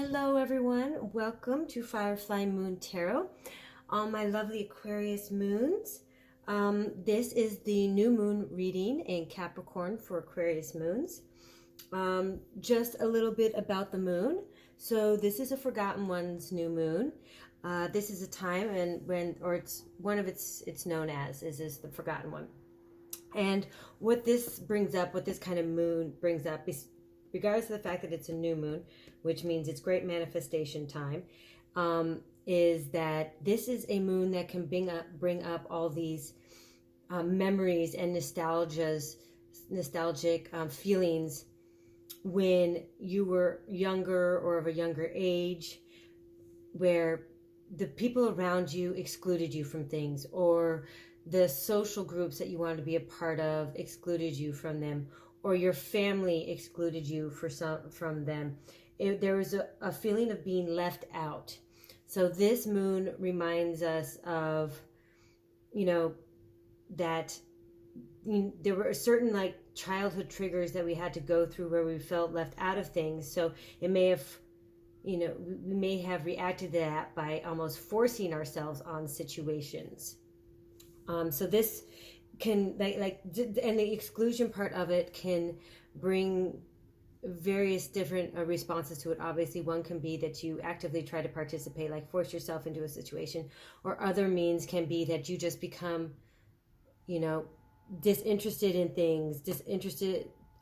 Hello everyone, welcome to FireFly Moon Tarot. All my lovely Aquarius moons. This is the new moon reading in Capricorn for Aquarius moons. Just a little bit about the moon. So this is a forgotten one's new moon. This is a time it's known as is the forgotten one. And what this brings up, what this kind of moon brings up is, regardless of the fact that it's a new moon, which means it's great manifestation time, is that this is a moon that can bring up all these memories and nostalgic feelings when you were younger or of a younger age, where the people around you excluded you from things, or the social groups that you wanted to be a part of excluded you from them, or your family excluded you from them. There was a feeling of being left out. So this moon reminds us of, that there were certain childhood triggers that we had to go through where we felt left out of things. So it may have, we may have reacted to that by almost forcing ourselves on situations. So this can and the exclusion part of it can bring various different responses to it. Obviously, one can be that you actively try to participate, like force yourself into a situation, or other means can be that you just become, disinterested in things,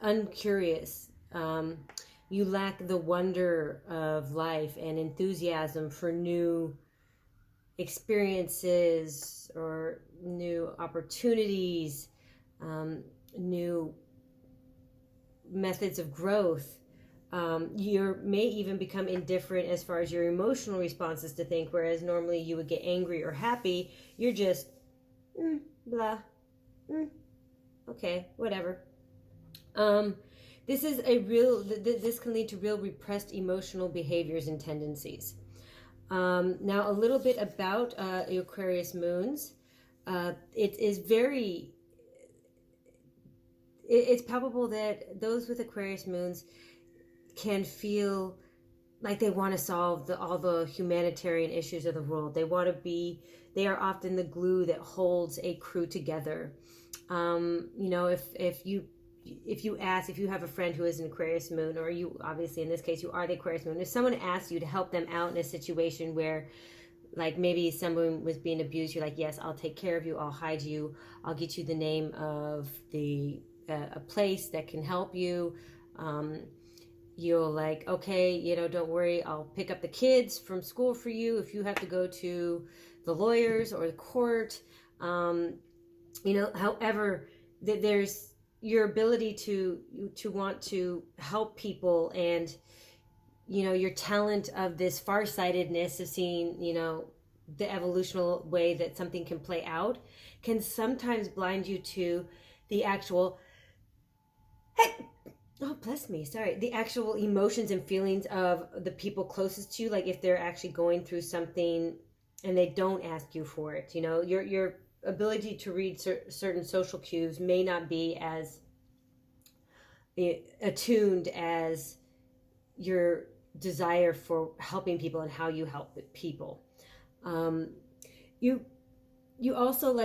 uncurious. You lack the wonder of life and enthusiasm for new experiences or new opportunities, new methods of growth. You may even become indifferent as far as your emotional responses to things, whereas normally you would get angry or happy. You're just blah, okay, whatever. This is this can lead to real repressed emotional behaviors and tendencies. Now a little bit about Aquarius moons. It's palpable that those with Aquarius moons can feel like they want to solve all the humanitarian issues of the world. They are often the glue that holds a crew together. If you have a friend who is an Aquarius moon, or you, obviously in this case, you are the Aquarius moon, if someone asks you to help them out in a situation where maybe someone was being abused, you're like, yes, I'll take care of you, I'll hide you, I'll get you the name of a place that can help you. You'll okay, don't worry, I'll pick up the kids from school for you if you have to go to the lawyers or the court. However, there's your ability to want to help people, and your talent of this farsightedness of seeing the evolutional way that something can play out can sometimes blind you to the actual the actual emotions and feelings of the people closest to you. Like if they're actually going through something and they don't ask you for it, your ability to read certain social cues may not be as attuned as your desire for helping people and how you help people. You also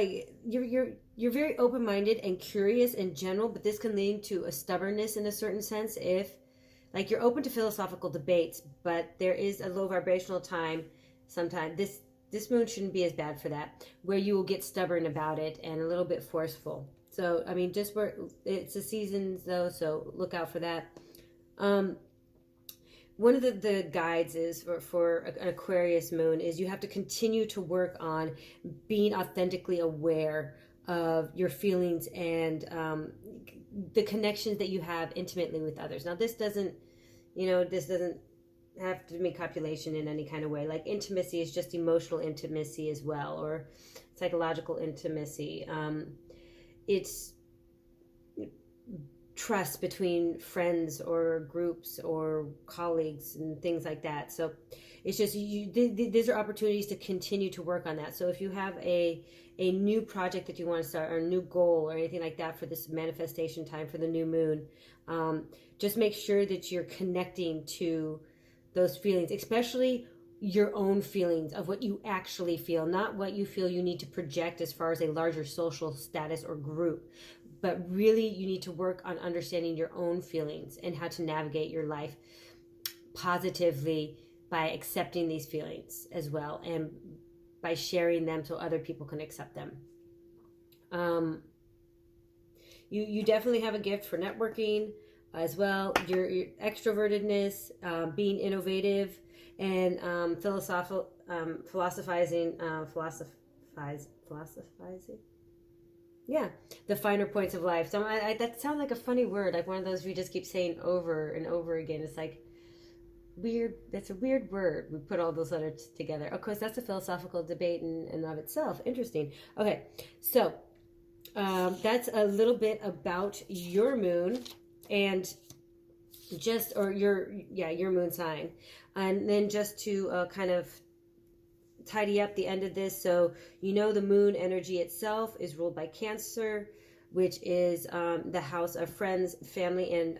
you're very open-minded and curious in general, but this can lead to a stubbornness in a certain sense. If you're open to philosophical debates, but there is a low vibrational time sometimes. This moon shouldn't be as bad for that, where you will get stubborn about it and a little bit forceful. So just where it's a season though, so look out for that. One of the guides is for an Aquarius moon is you have to continue to work on being authentically aware of your feelings and the connections that you have intimately with others. Now this doesn't have to make copulation in any kind of way. Intimacy is just emotional intimacy as well, or psychological intimacy. It's trust between friends or groups or colleagues and things like that. So it's just these are opportunities to continue to work on that. So if you have a new project that you want to start, or a new goal or anything like that for this manifestation time for the new moon, just make sure that you're connecting to those feelings, especially your own feelings of what you actually feel, not what you feel you need to project as far as a larger social status or group, but really you need to work on understanding your own feelings and how to navigate your life positively by accepting these feelings as well, and by sharing them so other people can accept them. You definitely have a gift for networking as well. Your philosophizing, and philosophizing. Yeah, the finer points of life. So that sounds like a funny word, like one of those we just keep saying over and over again. It's like weird. That's a weird word. We put all those letters together. Of course, that's a philosophical debate in and of itself. Interesting. Okay, so that's a little bit about your moon and your moon sign. And then just to kind of tidy up the end of this, so the moon energy itself is ruled by Cancer, which is the house of friends, family, and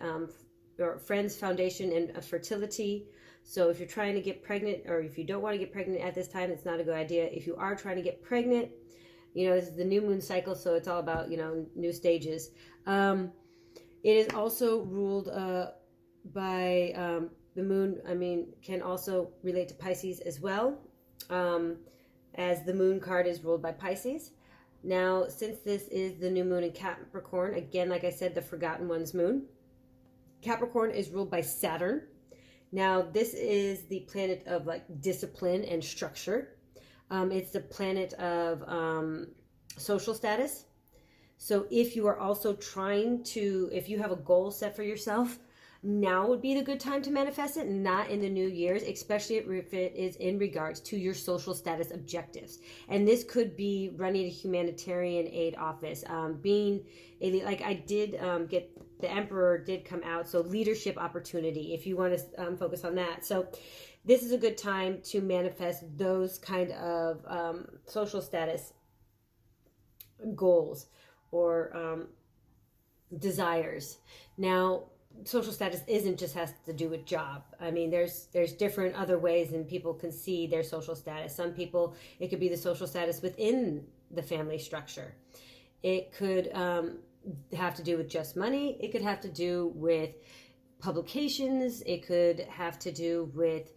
or friends, foundation, and fertility. So if you're trying to get pregnant, or if you don't want to get pregnant at this time, it's not a good idea. If you are trying to get pregnant, this is the new moon cycle, so it's all about new stages. It is also ruled by the moon. Can also relate to Pisces as well, as the moon card is ruled by Pisces. Now, since this is the new moon in Capricorn, again, like I said, the forgotten one's moon, Capricorn is ruled by Saturn. Now, this is the planet of discipline and structure. It's the planet of social status. So if you are also if you have a goal set for yourself, now would be the good time to manifest it, not in the new years, especially if it is in regards to your social status objectives. And this could be running a humanitarian aid office, being I did get the Emperor did come out, so leadership opportunity, if you want to focus on that. So this is a good time to manifest those kind of social status goals or desires. Now, social status isn't just has to do with job. There's different other ways, and people can see their social status. Some people, it could be the social status within the family structure. It could have to do with just money. It could have to do with publications. It could have to do with,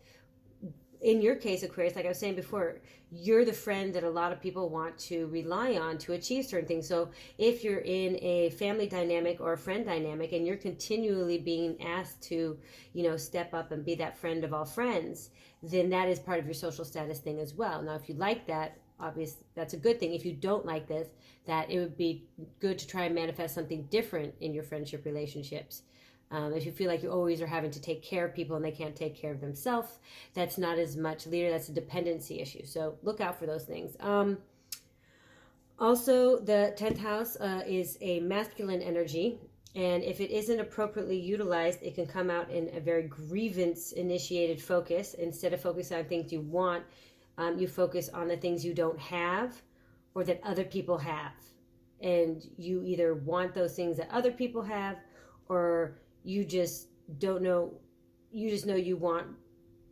in your case, Aquarius, like I was saying before, you're the friend that a lot of people want to rely on to achieve certain things. So if you're in a family dynamic or a friend dynamic, and you're continually being asked to, step up and be that friend of all friends, then that is part of your social status thing as well. Now, if you like that, obviously that's a good thing. If you don't like this, that it would be good to try and manifest something different in your friendship relationships. If you feel like you always are having to take care of people and they can't take care of themselves, that's not as much leader. That's a dependency issue. So look out for those things. Also, the 10th house is a masculine energy. And if it isn't appropriately utilized, it can come out in a very grievance-initiated focus. Instead of focusing on things you want, you focus on the things you don't have or that other people have. And you either want those things that other people have, or you just don't know, you just know you want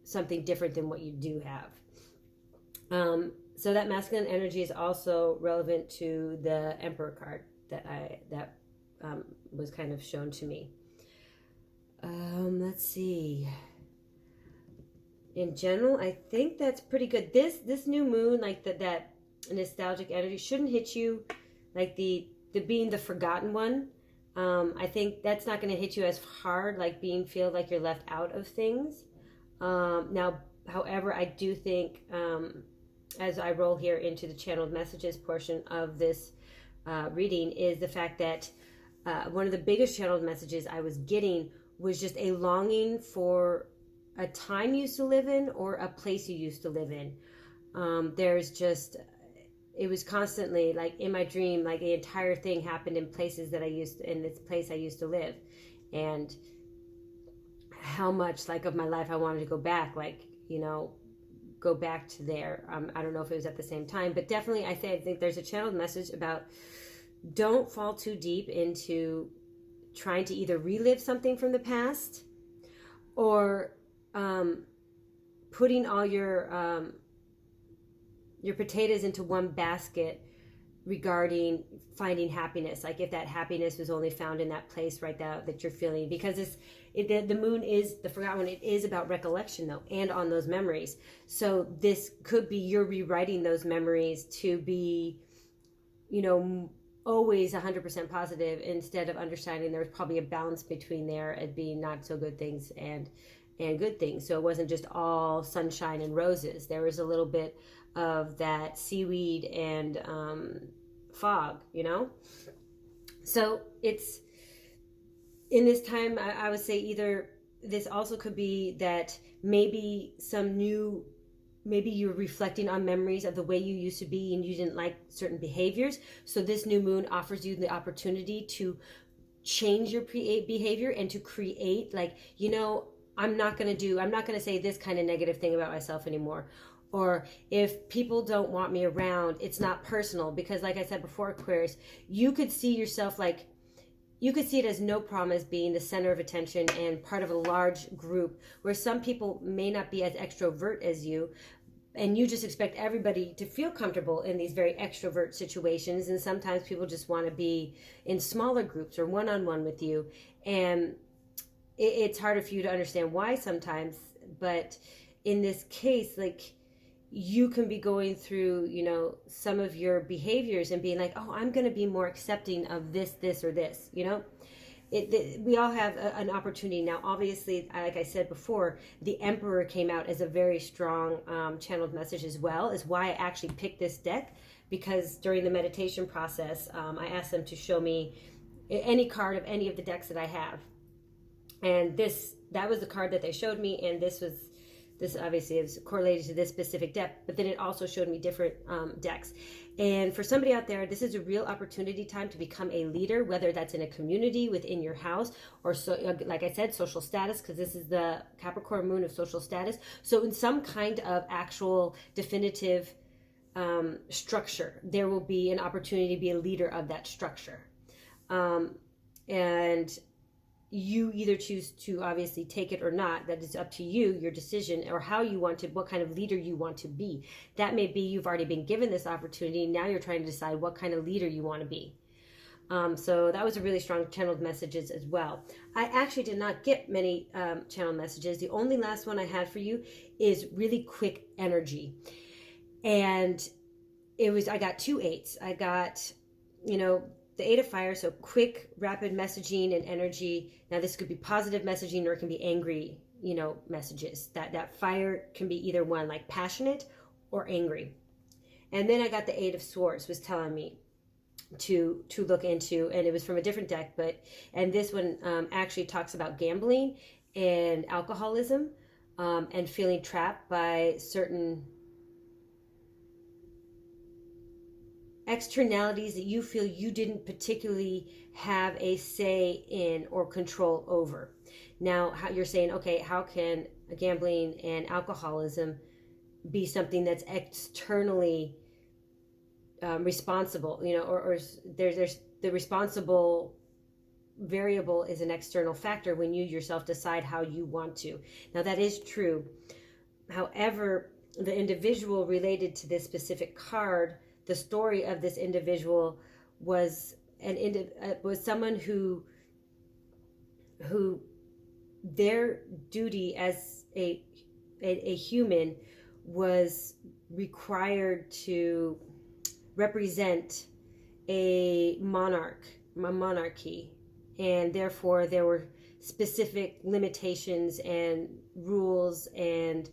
something different than what you do have. So that masculine energy is also relevant to the Emperor card that was kind of shown to me. Let's see. In general, I think that's pretty good. This new moon, like that nostalgic energy, shouldn't hit you like the being the forgotten one. I think that's not going to hit you as hard, like feel like you're left out of things. Now, however, I do think, as I roll here into the channeled messages portion of this reading, is the fact that one of the biggest channeled messages I was getting was just a longing for a time you used to live in or a place you used to live in. It was constantly like in my dream, like the entire thing happened in places in this place I used to live, and how much of my life I wanted to go back, go back to there. I don't know if it was at the same time, but definitely I think there's a channeled message about don't fall too deep into trying to either relive something from the past or putting all your potatoes into one basket regarding finding happiness. Like if that happiness was only found in that place right now that you're feeling, because the moon is the forgotten one. It is about recollection though, and on those memories. So this could be you're rewriting those memories to be, you know, always 100% positive, instead of understanding there's probably a balance between there and being not so good things and good things. So it wasn't just all sunshine and roses. There was a little bit of that seaweed and fog, you know? So it's in this time, I would say either this also could be that maybe you're reflecting on memories of the way you used to be and you didn't like certain behaviors. So this new moon offers you the opportunity to change your behavior and to create, like, you know, I'm not going to say this kind of negative thing about myself anymore. Or if people don't want me around, it's not personal, because like I said before, Aquarius, you could see yourself like, you could see it as no problem as being the center of attention and part of a large group, where some people may not be as extrovert as you, and you just expect everybody to feel comfortable in these very extrovert situations. And sometimes people just want to be in smaller groups or one-on-one with you. And it's harder for you to understand why sometimes. But in this case, like, you can be going through, you know, some of your behaviors and being like, oh, I'm going to be more accepting of this, or this, you know. We all have an opportunity. Now, obviously, like I said before, the Emperor came out as a very strong channeled message, as well as why I actually picked this deck, because during the meditation process, I asked them to show me any card of any of the decks that I have. And that was the card that they showed me, and this obviously is correlated to this specific deck, but then it also showed me different decks. And for somebody out there, this is a real opportunity time to become a leader, whether that's in a community, within your house, or so, like I said, social status, because this is the Capricorn moon of social status. So in some kind of actual definitive structure, there will be an opportunity to be a leader of that structure. And you either choose to obviously take it or not. That is up to you, your decision, or how you want to, what kind of leader you want to be. That may be you've already been given this opportunity. Now you're trying to decide what kind of leader you want to be. So that was a really strong channeled messages as well. I actually did not get many channeled messages. The only last one I had for you is really quick energy. And I got 2 8s. I got, you know, the 8 of fire, so quick, rapid messaging and energy. Now, this could be positive messaging, or it can be angry, you know, messages. That fire can be either one, like passionate or angry. And then I got the 8 of swords, was telling me to look into, and it was from a different deck, and this one actually talks about gambling and alcoholism, and feeling trapped by certain externalities that you feel you didn't particularly have a say in or control over. Now, how you're saying, okay, how can gambling and alcoholism be something that's externally responsible, you know, or there's the responsible variable is an external factor when you yourself decide how you want to. Now, that is true. However, the individual related to this specific card, the story of this individual was someone who their duty as a human was required to represent a monarchy, and therefore there were specific limitations and rules and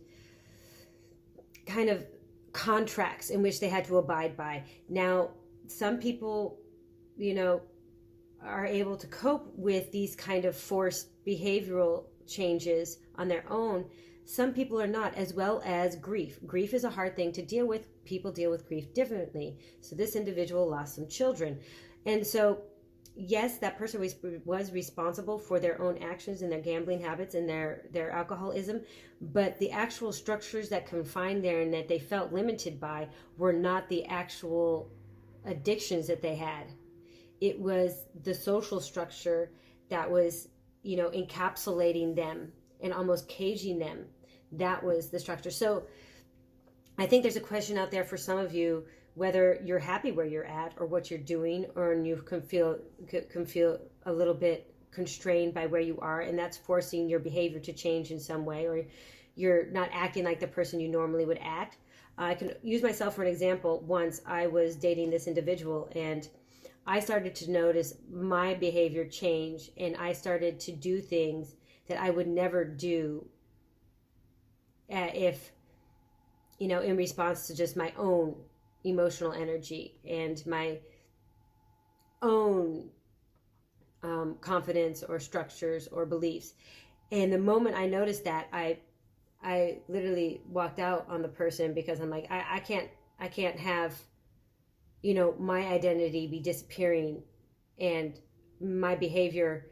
kind of contracts in which they had to abide by. Now, some people, you know, are able to cope with these kind of forced behavioral changes on their own. Some people are not, as well as grief. Grief is a hard thing to deal with. People deal with grief differently. So this individual lost some children. And so, yes, that person was responsible for their own actions and their gambling habits and their alcoholism, but the actual structures that confined there and that they felt limited by were not the actual addictions that they had. It was the social structure that was, you know, encapsulating them and almost caging them. that was the structure. So I think there's a question out there for some of you, whether you're happy where you're at or what you're doing, or you can feel a little bit constrained by where you are, and that's forcing your behavior to change in some way, or you're not acting like the person you normally would act. I can use myself for an example. Once I was dating this individual, and I started to notice my behavior change, and I started to do things that I would never do if, you know, in response to just my own emotional energy and my own confidence or structures or beliefs. And the moment I noticed that, I literally walked out on the person, because I'm like, I can't have, you know, my identity be disappearing and my behavior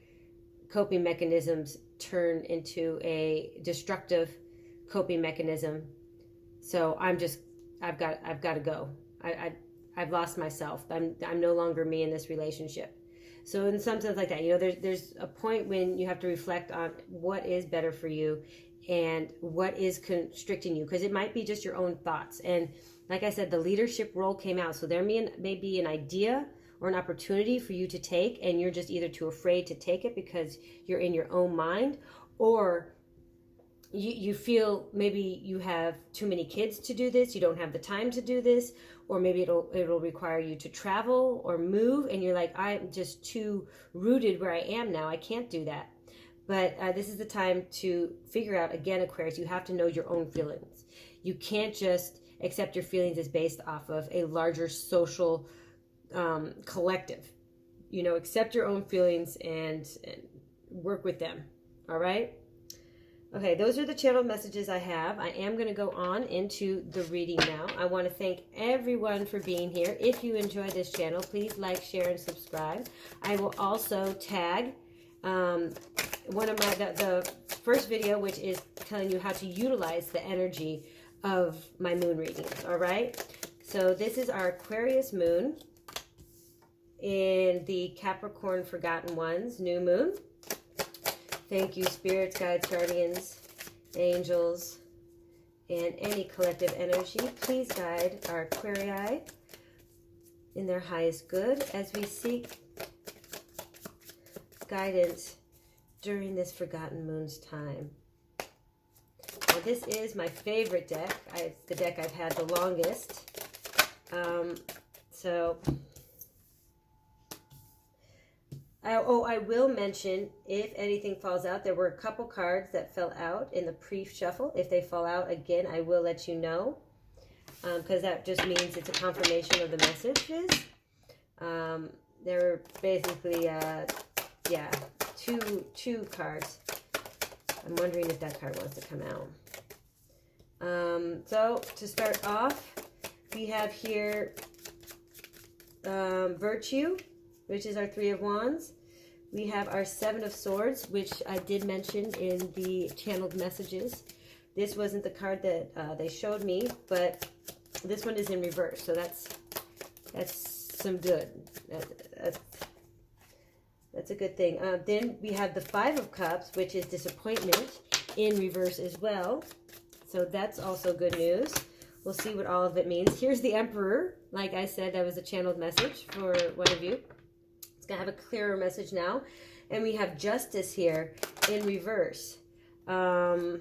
coping mechanisms turn into a destructive coping mechanism. So I've got to go. I've lost myself. I'm no longer me in this relationship. So in some sense like that, you know, there's a point when you have to reflect on what is better for you and what is constricting you, because it might be just your own thoughts. And like I said, the leadership role came out. So there may be an idea or an opportunity for you to take, and you're just either too afraid to take it because you're in your own mind, or you feel maybe you have too many kids to do this, you don't have the time to do this, or maybe it'll require you to travel or move, and you're like, I'm just too rooted where I am now, I can't do that. But this is the time to figure out, again, Aquarius, you have to know your own feelings. You can't just accept your feelings as based off of a larger social collective. You know, accept your own feelings and work with them. All right? Okay, those are the channel messages I have. I am going to go on into the reading now. I want to thank everyone for being here. If you enjoy this channel, please like, share, and subscribe. I will also tag one of the first video, which is telling you how to utilize the energy of my moon readings. All right, so this is our Aquarius moon in the Capricorn Forgotten Ones new moon. Thank you, spirits, guides, guardians, angels, and any collective energy. Please guide our Aquarii in their highest good as we seek guidance during this Forgotten Moon's time. Now, this is my favorite deck. It's the deck I've had the longest. I will mention, if anything falls out, there were a couple cards that fell out in the pre-shuffle. If they fall out again, I will let you know, because that just means it's a confirmation of the messages. There were basically, two cards. I'm wondering if that card wants to come out. So to start off, we have here Virtue, which is our Three of Wands. We have our Seven of Swords, which I did mention in the channeled messages. This wasn't the card that they showed me, but this one is in reverse, so that's some good. That's a good thing. Then we have the Five of Cups, which is disappointment, in reverse as well. So that's also good news. We'll see what all of it means. Here's the Emperor. Like I said, that was a channeled message for one of you. It's going to have a clearer message now. And we have Justice here in reverse. Now,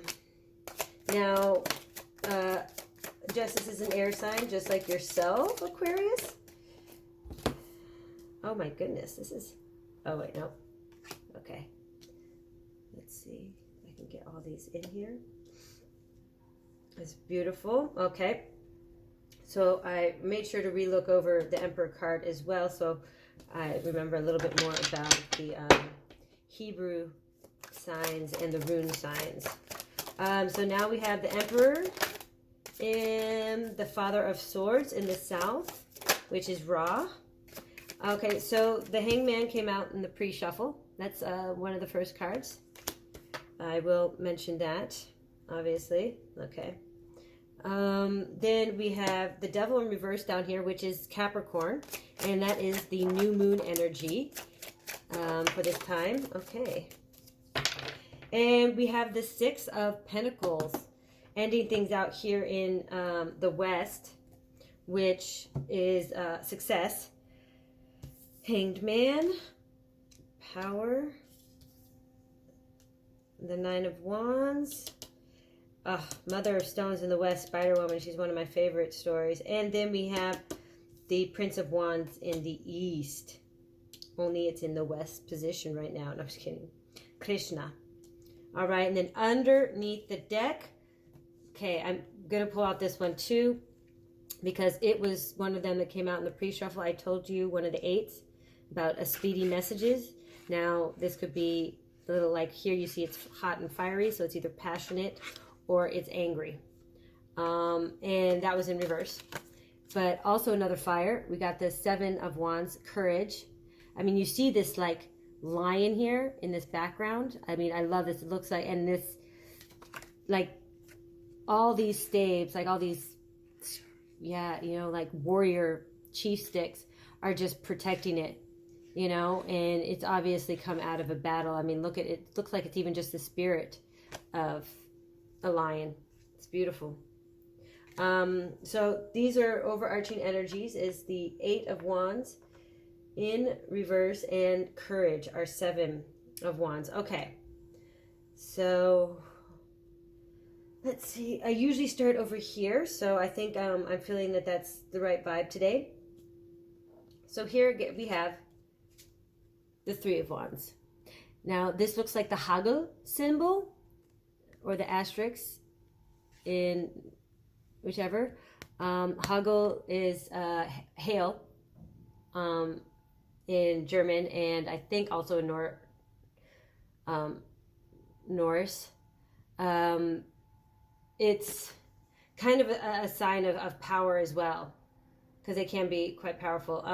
Justice is an air sign, just like yourself, Aquarius. Oh my goodness, this is... Oh, wait, no. Okay. Let's see if I can get all these in here. It's beautiful. Okay. So I made sure to relook over the Emperor card as well, so I remember a little bit more about the Hebrew signs and the rune signs. So now we have the Emperor and the Father of Swords in the south, which is Ra. Okay, so the Hangman came out in the pre-shuffle. That's one of the first cards. I will mention that, obviously. Okay. Then we have the Devil in reverse down here, which is Capricorn. And that is the new moon energy for this time. Okay. And we have the Six of Pentacles. ending things out here in the West, which is success. Hanged Man, power, the Nine of Wands, Mother of Stones in the West, Spider-Woman. She's one of my favorite stories. And then we have the Prince of Wands in the East. Only it's in the West position right now. No, I'm just kidding. Krishna. All right, and then underneath the deck, okay, I'm going to pull out this one too, because it was one of them that came out in the pre-shuffle. I told you, one of the 8s, about a speedy messages. Now, this could be a little like here you see it's hot and fiery, so it's either passionate or it's angry. And that was in reverse. But also another fire. We got the 7 of Wands, courage. I mean, you see this like lion here in this background. I mean, I love this. It looks like, and this, like all these staves, like all these, yeah, you know, like warrior chief sticks are just protecting it, you know, and it's obviously come out of a battle. I mean, look at it. It looks like it's even just the spirit of a lion. It's beautiful. So these are overarching energies, is the 8 of Wands in reverse, and courage, our 7 of Wands. Okay, so let's see. I usually start over here, so I think I'm feeling that that's the right vibe today. So here we have the 3 of Wands. Now this looks like the Haindl symbol or the asterisk in whichever. Haindl is hail in German, and I think also in Norse. It's kind of a sign of power as well, because they can be quite powerful.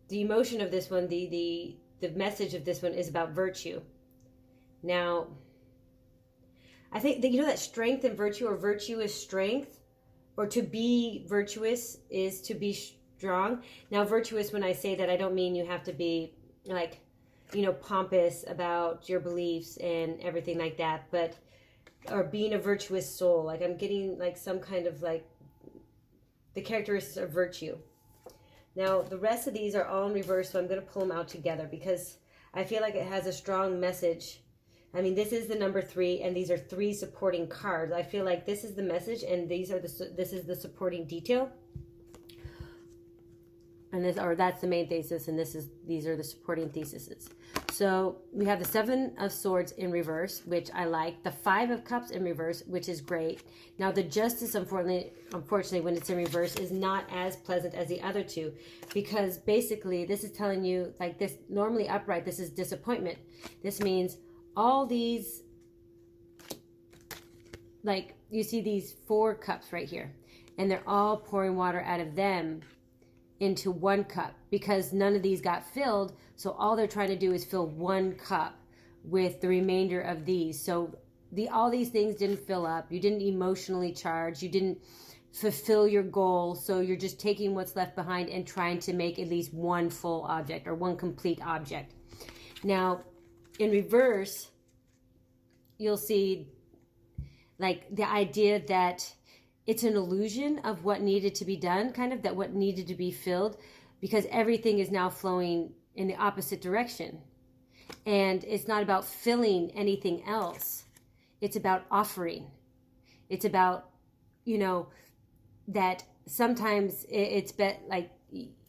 The emotion of this one, the message of this one is about virtue. Now, I think that, you know, that strength and virtue, or virtue is strength, or to be virtuous is to be strong. Now, virtuous, when I say that, I don't mean you have to be like, you know, pompous about your beliefs and everything like that, but, or being a virtuous soul. Like, I'm getting like some kind of like the characteristics of virtue. Now, the rest of these are all in reverse, so I'm going to pull them out together because I feel like it has a strong message. I mean, this is the number 3, and these are 3 supporting cards. I feel like this is the message, and this is the supporting detail. And that's the main thesis, and these are the supporting theses. So we have the 7 of Swords in reverse, which I like. The 5 of Cups in reverse, which is great. Now the Justice, unfortunately, when it's in reverse, is not as pleasant as the other 2, because basically this is telling you, like, this normally upright, this is disappointment. This means all these, like, you see these 4 cups right here, and they're all pouring water out of them into 1 cup, because none of these got filled. So all they're trying to do is fill 1 cup with the remainder of these. So all these things didn't fill up. You didn't emotionally charge. You didn't fulfill your goal. So you're just taking what's left behind and trying to make at least 1 full object, or 1 complete object. Now, in reverse, you'll see like the idea that it's an illusion of what needed to be done, kind of, that what needed to be filled, because everything is now flowing in the opposite direction. And it's not about filling anything else. It's about offering. It's about, you know, that sometimes it's like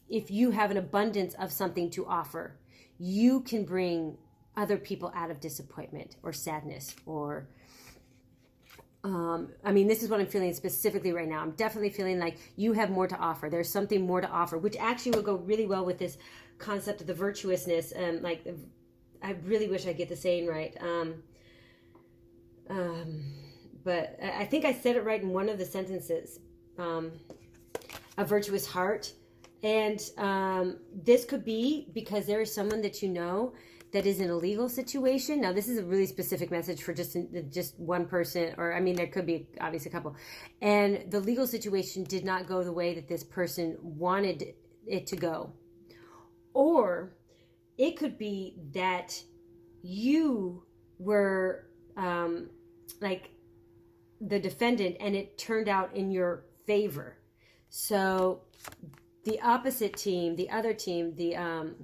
if you have an abundance of something to offer, you can bring other people out of disappointment or sadness, or I mean, this is what I'm feeling specifically right now. I'm definitely feeling like you have more to offer. There's something more to offer, which actually will go really well with this concept of the virtuousness. Like, I really wish I get the saying right. But I think I said it right in one of the sentences. A virtuous heart. And this could be because there is someone that you know that is in a legal situation. Now, this is a really specific message for just one person, or I mean, there could be obviously a couple. And the legal situation did not go the way that this person wanted it to go. Or it could be that you were like the defendant and it turned out in your favor. So the opposite team, the other team, the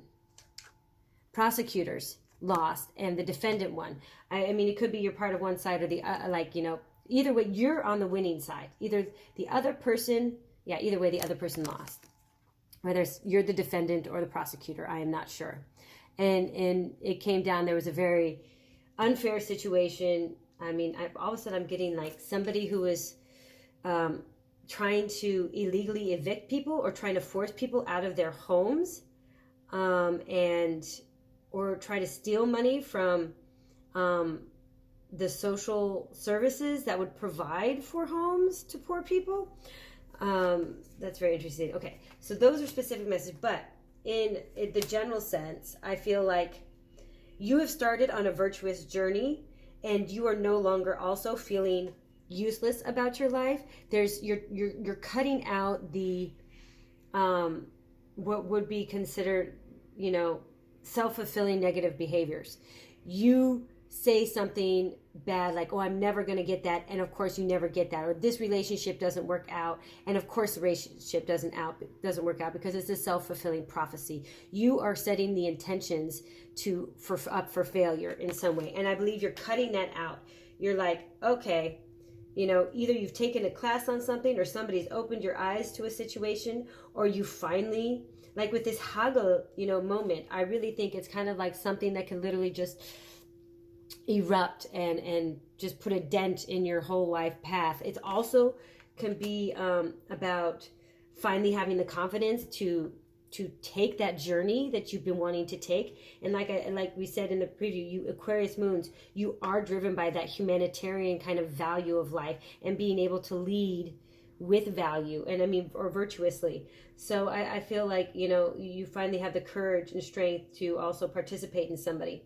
prosecutors lost and the defendant won. I mean, it could be you're part of one side or the like, you know, either way, you're on the winning side. Either the other person, either way, the other person lost. Whether you're the defendant or the prosecutor, I am not sure. And it came down, there was a very unfair situation. I mean, all of a sudden I'm getting like somebody who is trying to illegally evict people or trying to force people out of their homes, or try to steal money from the social services that would provide for homes to poor people. That's very interesting. Okay, so those are specific messages, but in the general sense, I feel like you have started on a virtuous journey and you are no longer also feeling useless about your life. You're cutting out the what would be considered, you know, self-fulfilling negative behaviors. You say something bad like, oh, I'm never going to get that, and of course you never get that, or this relationship doesn't work out, and of course the relationship doesn't work out, because it's a self-fulfilling prophecy. You are setting the intentions up for failure in some way, and I believe you're cutting that out. You're like, okay, you know, either you've taken a class on something, or somebody's opened your eyes to a situation, or you finally, like with this Haindl, you know, moment, I really think it's kind of like something that can literally just erupt and just put a dent in your whole life path. It also can be about finally having the confidence to take that journey that you've been wanting to take. And like we said in the preview, you Aquarius moons, you are driven by that humanitarian kind of value of life and being able to lead with value, and I mean, or virtuously. So I feel like, you know, you finally have the courage and strength to also participate in something.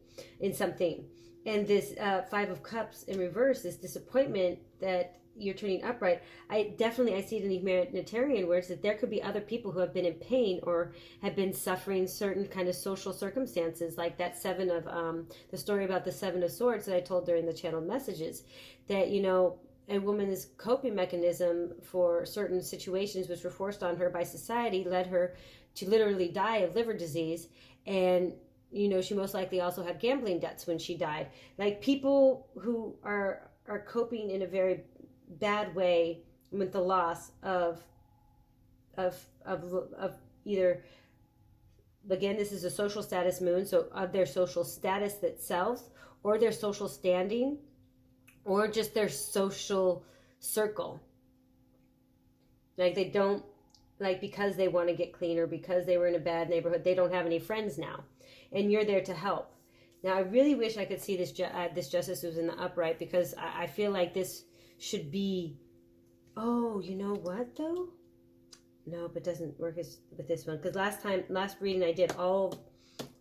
And this Five of Cups in reverse, this disappointment that you're turning upright, I see it in the humanitarian words that there could be other people who have been in pain or have been suffering certain kind of social circumstances, like that the story about the Seven of Swords that I told during the channeled messages, that, you know, a woman's coping mechanism for certain situations which were forced on her by society led her to literally die of liver disease. And, you know, she most likely also had gambling debts when she died. Like, people who are coping in a very bad way with the loss of either, again, this is a social status moon, so of their social status itself, or their social standing, or just their social circle. Like, they don't, like, because they want to get clean, or because they were in a bad neighborhood, they don't have any friends now, and you're there to help. Now, I really wish I could see this justice was in the upright, because I feel like this should be, oh, you know what though? No, but it doesn't work with this one, because last reading I did all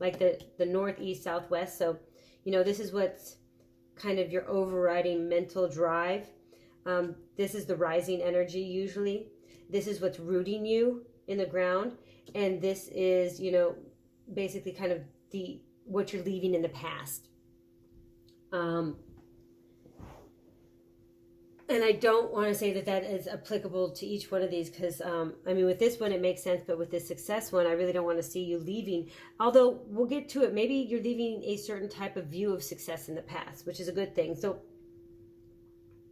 like the north, east, southwest. So, you know, this is what's kind of your overriding mental drive. This is the rising energy usually. This is what's rooting you in the ground, and this is, you know, basically kind of what you're leaving in the past. And I don't want to say that is applicable to each one of these, because, I mean, with this one, it makes sense, but with this success one, I really don't want to see you leaving. Although, we'll get to it. Maybe you're leaving a certain type of view of success in the past, which is a good thing. So,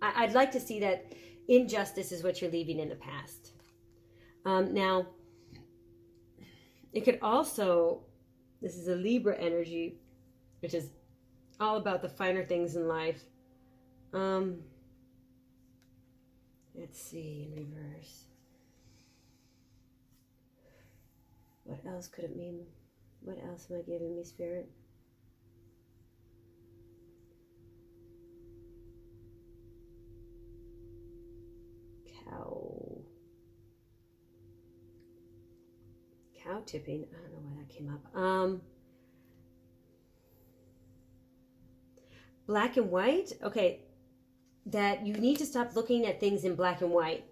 I'd like to see that injustice is what you're leaving in the past. Now, it could also, this is a Libra energy, which is all about the finer things in life. Let's see, in reverse. What else could it mean? What else am I giving me, Spirit? Cow tipping. I don't know why that came up. Black and white. Okay. That you need to stop looking at things in black and white.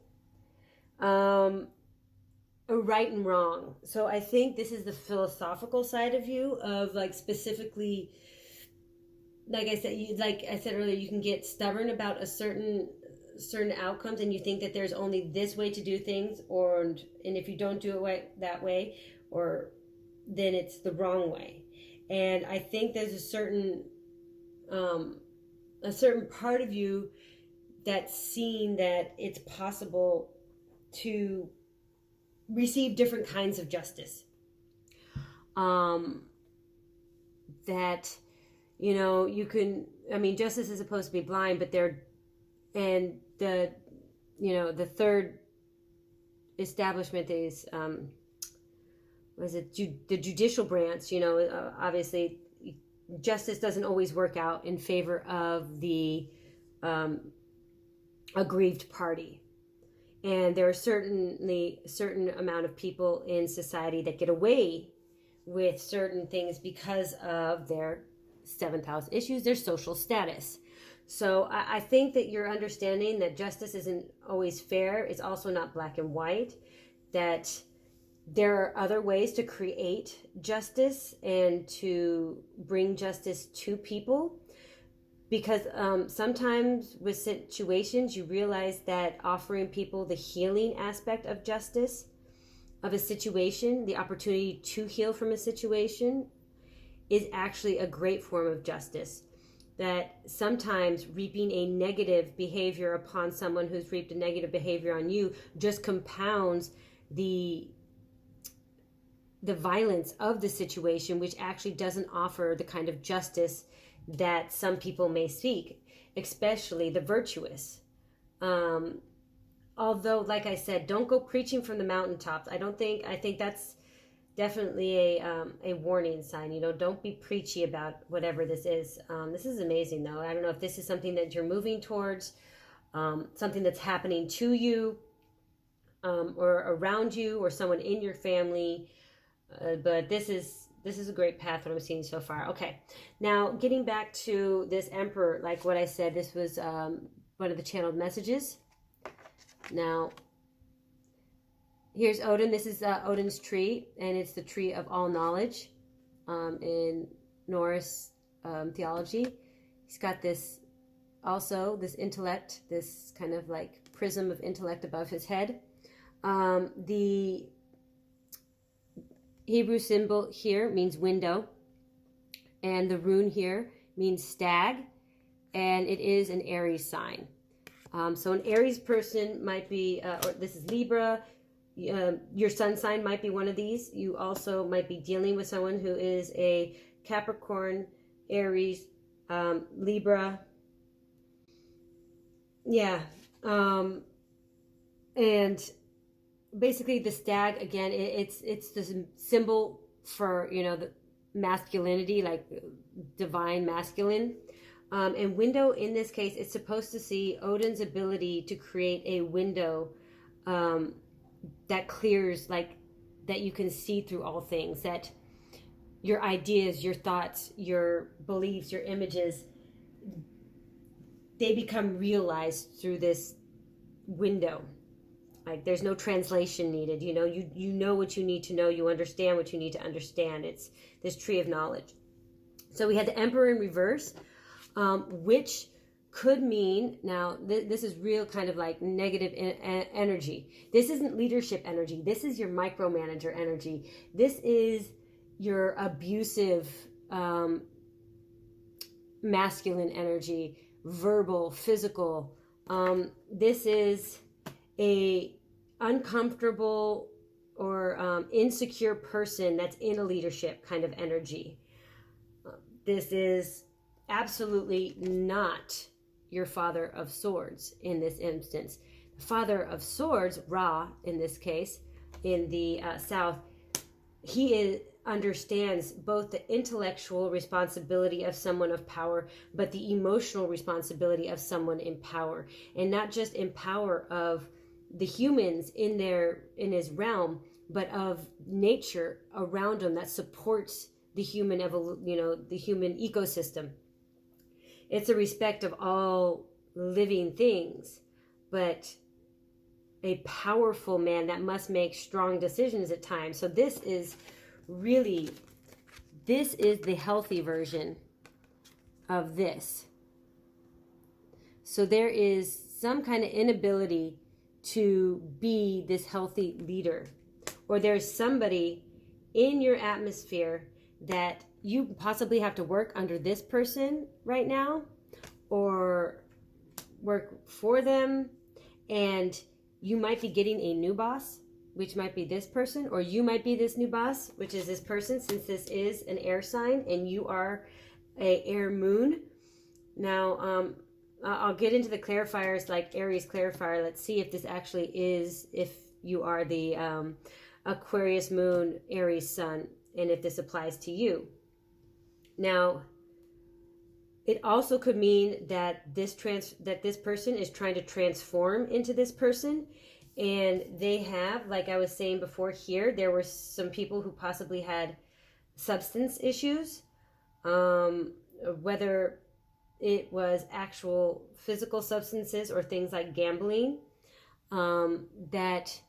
a right and wrong. So I think this is the philosophical side of you, of like specifically, like I said earlier, you can get stubborn about a certain outcomes, and you think that there's only this way to do things, and if you don't do it that way, or then it's the wrong way. And I think there's a certain part of you that's seeing that it's possible to receive different kinds of justice. That, you know, you can, I mean, justice is supposed to be blind, but and the, you know, the third establishment is, the judicial branch, you know, obviously justice doesn't always work out in favor of the aggrieved party. And there are certainly a certain amount of people in society that get away with certain things because of their seventh house issues, their social status. So I think that you're understanding that justice isn't always fair. It's also not black and white, that there are other ways to create justice and to bring justice to people. Because sometimes with situations, you realize that offering people the healing aspect of justice, of a situation, the opportunity to heal from a situation, is actually a great form of justice. That sometimes reaping a negative behavior upon someone who's reaped a negative behavior on you just compounds the violence of the situation, which actually doesn't offer the kind of justice that some people may seek, especially the virtuous. Although, like I said, don't go preaching from the mountaintops. I think that's definitely a warning sign. You know, don't be preachy about whatever this is. This is amazing, though. I don't know if this is something that you're moving towards, something that's happening to you, or around you, or someone in your family. But this is a great path, what I'm seeing so far. Okay, now getting back to this Emperor, like what I said, this was one of the channeled messages. Now, here's Odin. This is Odin's tree, and it's the tree of all knowledge in Norse theology. He's got this intellect, this kind of like prism of intellect above his head. The Hebrew symbol here means window, and the rune here means stag, and it is an Aries sign. So an Aries person might be, or this is Libra, your sun sign might be one of these. You also might be dealing with someone who is a Capricorn, Aries, Libra. Yeah. And basically the stag, again, it's the symbol for, you know, the masculinity, like divine masculine. And window in this case, it's supposed to see Odin's ability to create a window that clears, like that you can see through all things, that your ideas, your thoughts, your beliefs, your images, they become realized through this window. Like there's no translation needed. You know, you know what you need to know. You understand what you need to understand. It's this tree of knowledge. So we had the Emperor in reverse, which could mean, now this is real kind of like negative energy. This isn't leadership energy. This is your micromanager energy. This is your abusive masculine energy, verbal, physical. This is a uncomfortable or insecure person that's in a leadership kind of energy. This is absolutely not your Father of Swords in this instance. The Father of Swords, Ra in this case, in the South, he understands both the intellectual responsibility of someone of power, but the emotional responsibility of someone in power. And not just in power of the humans in his realm, but of nature around him that supports the human the human ecosystem. It's a respect of all living things, but a powerful man that must make strong decisions at times. So this is really, this is the healthy version of this. So there is some kind of inability to be this healthy leader, or there's somebody in your atmosphere that you possibly have to work under this person right now, or work for them, and you might be getting a new boss, which might be this person, or you might be this new boss, which is this person, since this is an air sign and you are a air moon. Now, I'll get into the clarifiers like Aries clarifier. Let's see if this actually is, if you are the Aquarius moon, Aries sun, and if this applies to you. Now, it also could mean that this person is trying to transform into this person, and they have, like I was saying before here, there were some people who possibly had substance issues, whether it was actual physical substances or things like gambling, that,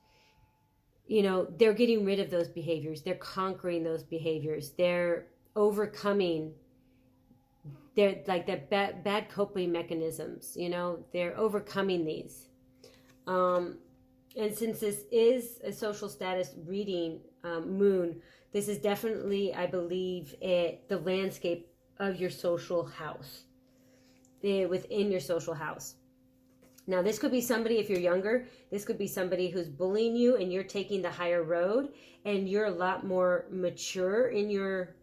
you know, they're getting rid of those behaviors. They're conquering those behaviors. They're overcoming. They're like that bad coping mechanisms, you know, they're overcoming these. And since this is a social status reading, moon, this is definitely, I believe, the landscape of your social house, within your social house. Now, this could be somebody, if you're younger, this could be somebody who's bullying you and you're taking the higher road, and you're a lot more mature in your,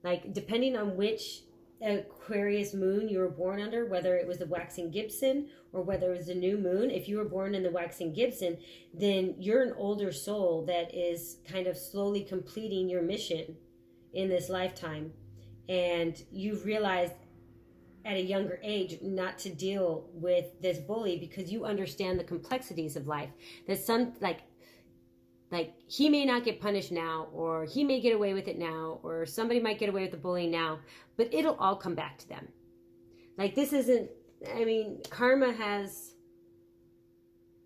like, depending on which Aquarius moon you were born under, whether it was the waxing Gibson or whether it was the new moon. If you were born in the waxing Gibson, then you're an older soul that is kind of slowly completing your mission in this lifetime, and you've realized at a younger age not to deal with this bully because you understand the complexities of life, that some like he may not get punished now, or he may get away with it now, or somebody might get away with the bullying now, but it'll all come back to them. Like, this isn't, I mean, karma has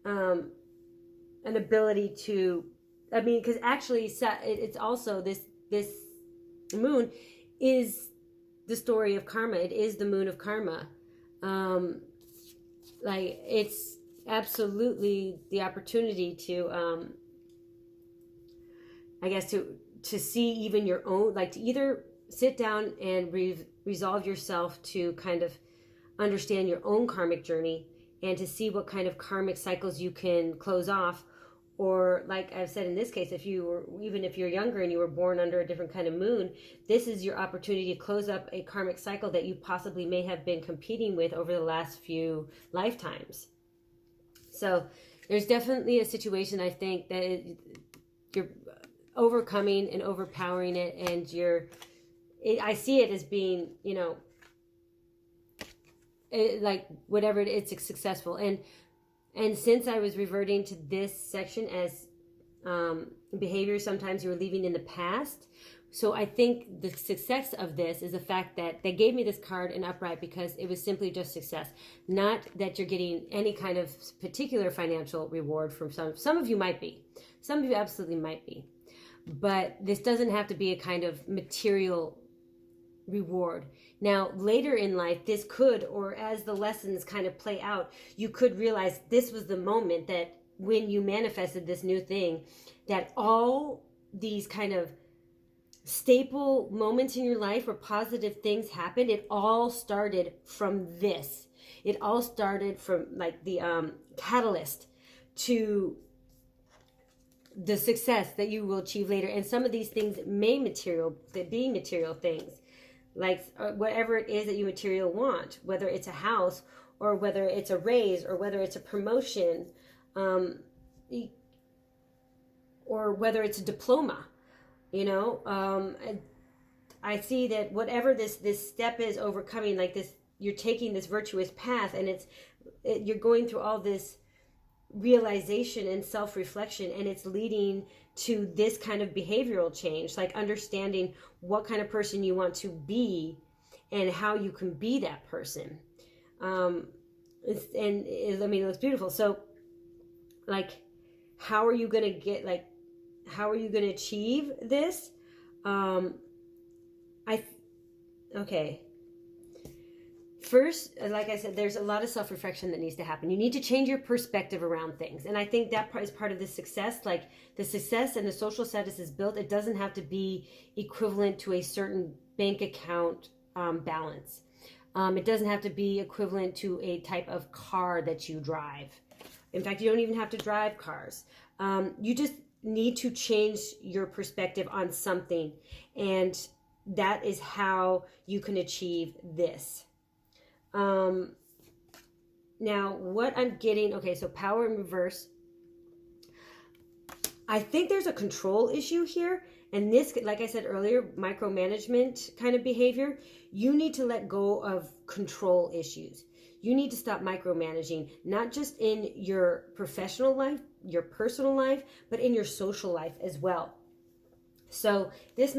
an ability to, I mean, because actually it's also this moon is the story of karma. It is the moon of karma. Like, it's absolutely the opportunity to I guess to see even your own, like, to either sit down and resolve yourself to kind of understand your own karmic journey and to see what kind of karmic cycles you can close off, or, like I've said in this case, if you're younger and you were born under a different kind of moon, this is your opportunity to close up a karmic cycle that you possibly may have been competing with over the last few lifetimes. So there's definitely a situation, I think, that you're overcoming and overpowering it, and I see it as being, you know, like, whatever it's successful. And since I was reverting to this section as behavior sometimes you were leaving in the past, so I think the success of this is the fact that they gave me this card in upright because it was simply just success, not that you're getting any kind of particular financial reward from some of you might be, some of you absolutely might be. But this doesn't have to be a kind of material reward. Now, later in life, this could, or as the lessons kind of play out, you could realize this was the moment that when you manifested this new thing, that all these kind of staple moments in your life where positive things happened, it all started from this. It all started from, like, the catalyst to the success that you will achieve later. And some of these things may be material things, like whatever it is that you material want, whether it's a house or whether it's a raise or whether it's a promotion, or whether it's a diploma, you know. I see that whatever this step is overcoming, like this, you're taking this virtuous path, and you're going through all this realization and self-reflection, and it's leading to this kind of behavioral change, like understanding what kind of person you want to be and how you can be that person. It looks beautiful. So like, how are you going to get, like, how are you going to achieve this? Okay. First, like I said, there's a lot of self-reflection that needs to happen. You need to change your perspective around things. And I think that is part of the success. Like, the success and the social status is built. It doesn't have to be equivalent to a certain bank account balance. It doesn't have to be equivalent to a type of car that you drive. In fact, you don't even have to drive cars. You just need to change your perspective on something. And that is how you can achieve this. Now what I'm getting, okay, so power in reverse. I think there's a control issue here. And this, like I said earlier, micromanagement kind of behavior. You need to let go of control issues. You need to stop micromanaging, not just in your professional life, your personal life, but in your social life as well. So this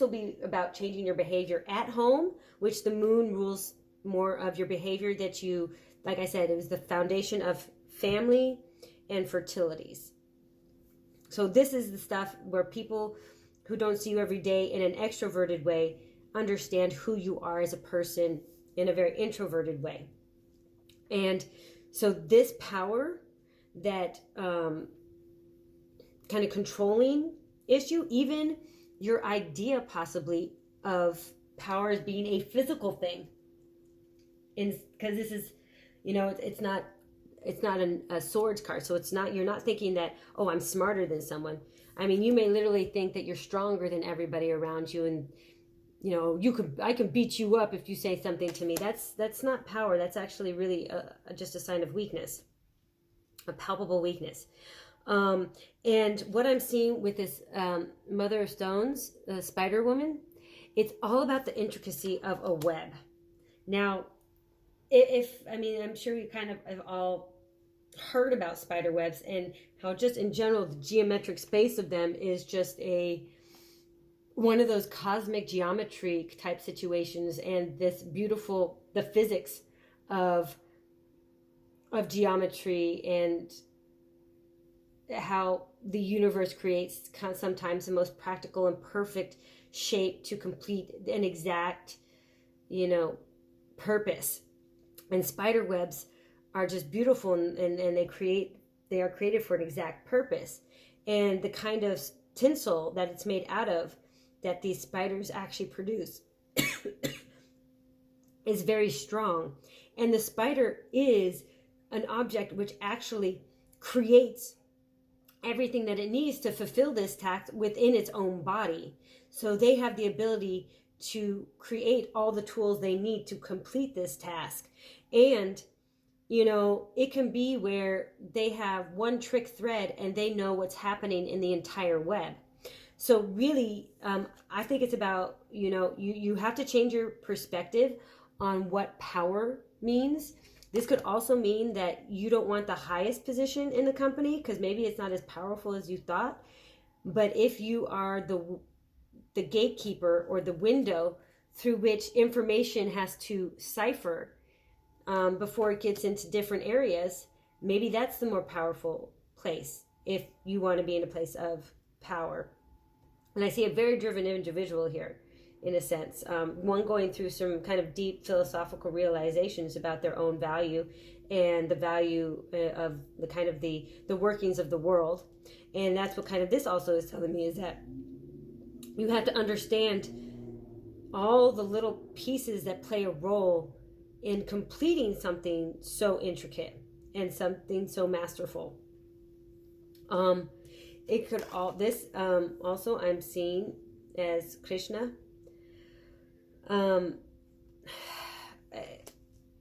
will be about changing your behavior at home, which the moon rules more of your behavior that you, like I said, it was the foundation of family and fertilities. So this is the stuff where people who don't see you every day in an extroverted way understand who you are as a person in a very introverted way. And so this power, that kind of controlling issue, even your idea possibly of power as being a physical thing, because this is, you know, it's not a swords card, so it's not, you're not thinking that, oh, I'm smarter than someone. I mean, you may literally think that you're stronger than everybody around you, and you know, I can beat you up if you say something to me. That's not power. That's actually really just a sign of weakness, a palpable weakness. And what I'm seeing with this Mother of Stones, the Spider Woman, it's all about the intricacy of a web. Now, I mean, I'm sure you kind of have all heard about spider webs and how just in general, the geometric space of them is just one of those cosmic geometry type situations, and this beautiful, the physics of geometry and how the universe creates sometimes the most practical and perfect shape to complete an exact, you know, purpose. And spider webs are just beautiful, and they are created for an exact purpose. And the kind of tinsel that it's made out of, that these spiders actually produce, is very strong. And the spider is an object which actually creates everything that it needs to fulfill this task within its own body. So they have the ability to create all the tools they need to complete this task. And, you know, it can be where they have one trick thread and they know what's happening in the entire web. So really, I think it's about, you know, you have to change your perspective on what power means. This could also mean that you don't want the highest position in the company because maybe it's not as powerful as you thought. But if you are the gatekeeper or the window through which information has to cipher before it gets into different areas, maybe that's the more powerful place if you want to be in a place of power. And I see a very driven individual here, in a sense. One going through some kind of deep philosophical realizations about their own value and the value of the kind of the workings of the world. And that's what kind of this also is telling me, is that you have to understand all the little pieces that play a role in completing something so intricate and something so masterful. It could also I'm seeing as Krishna.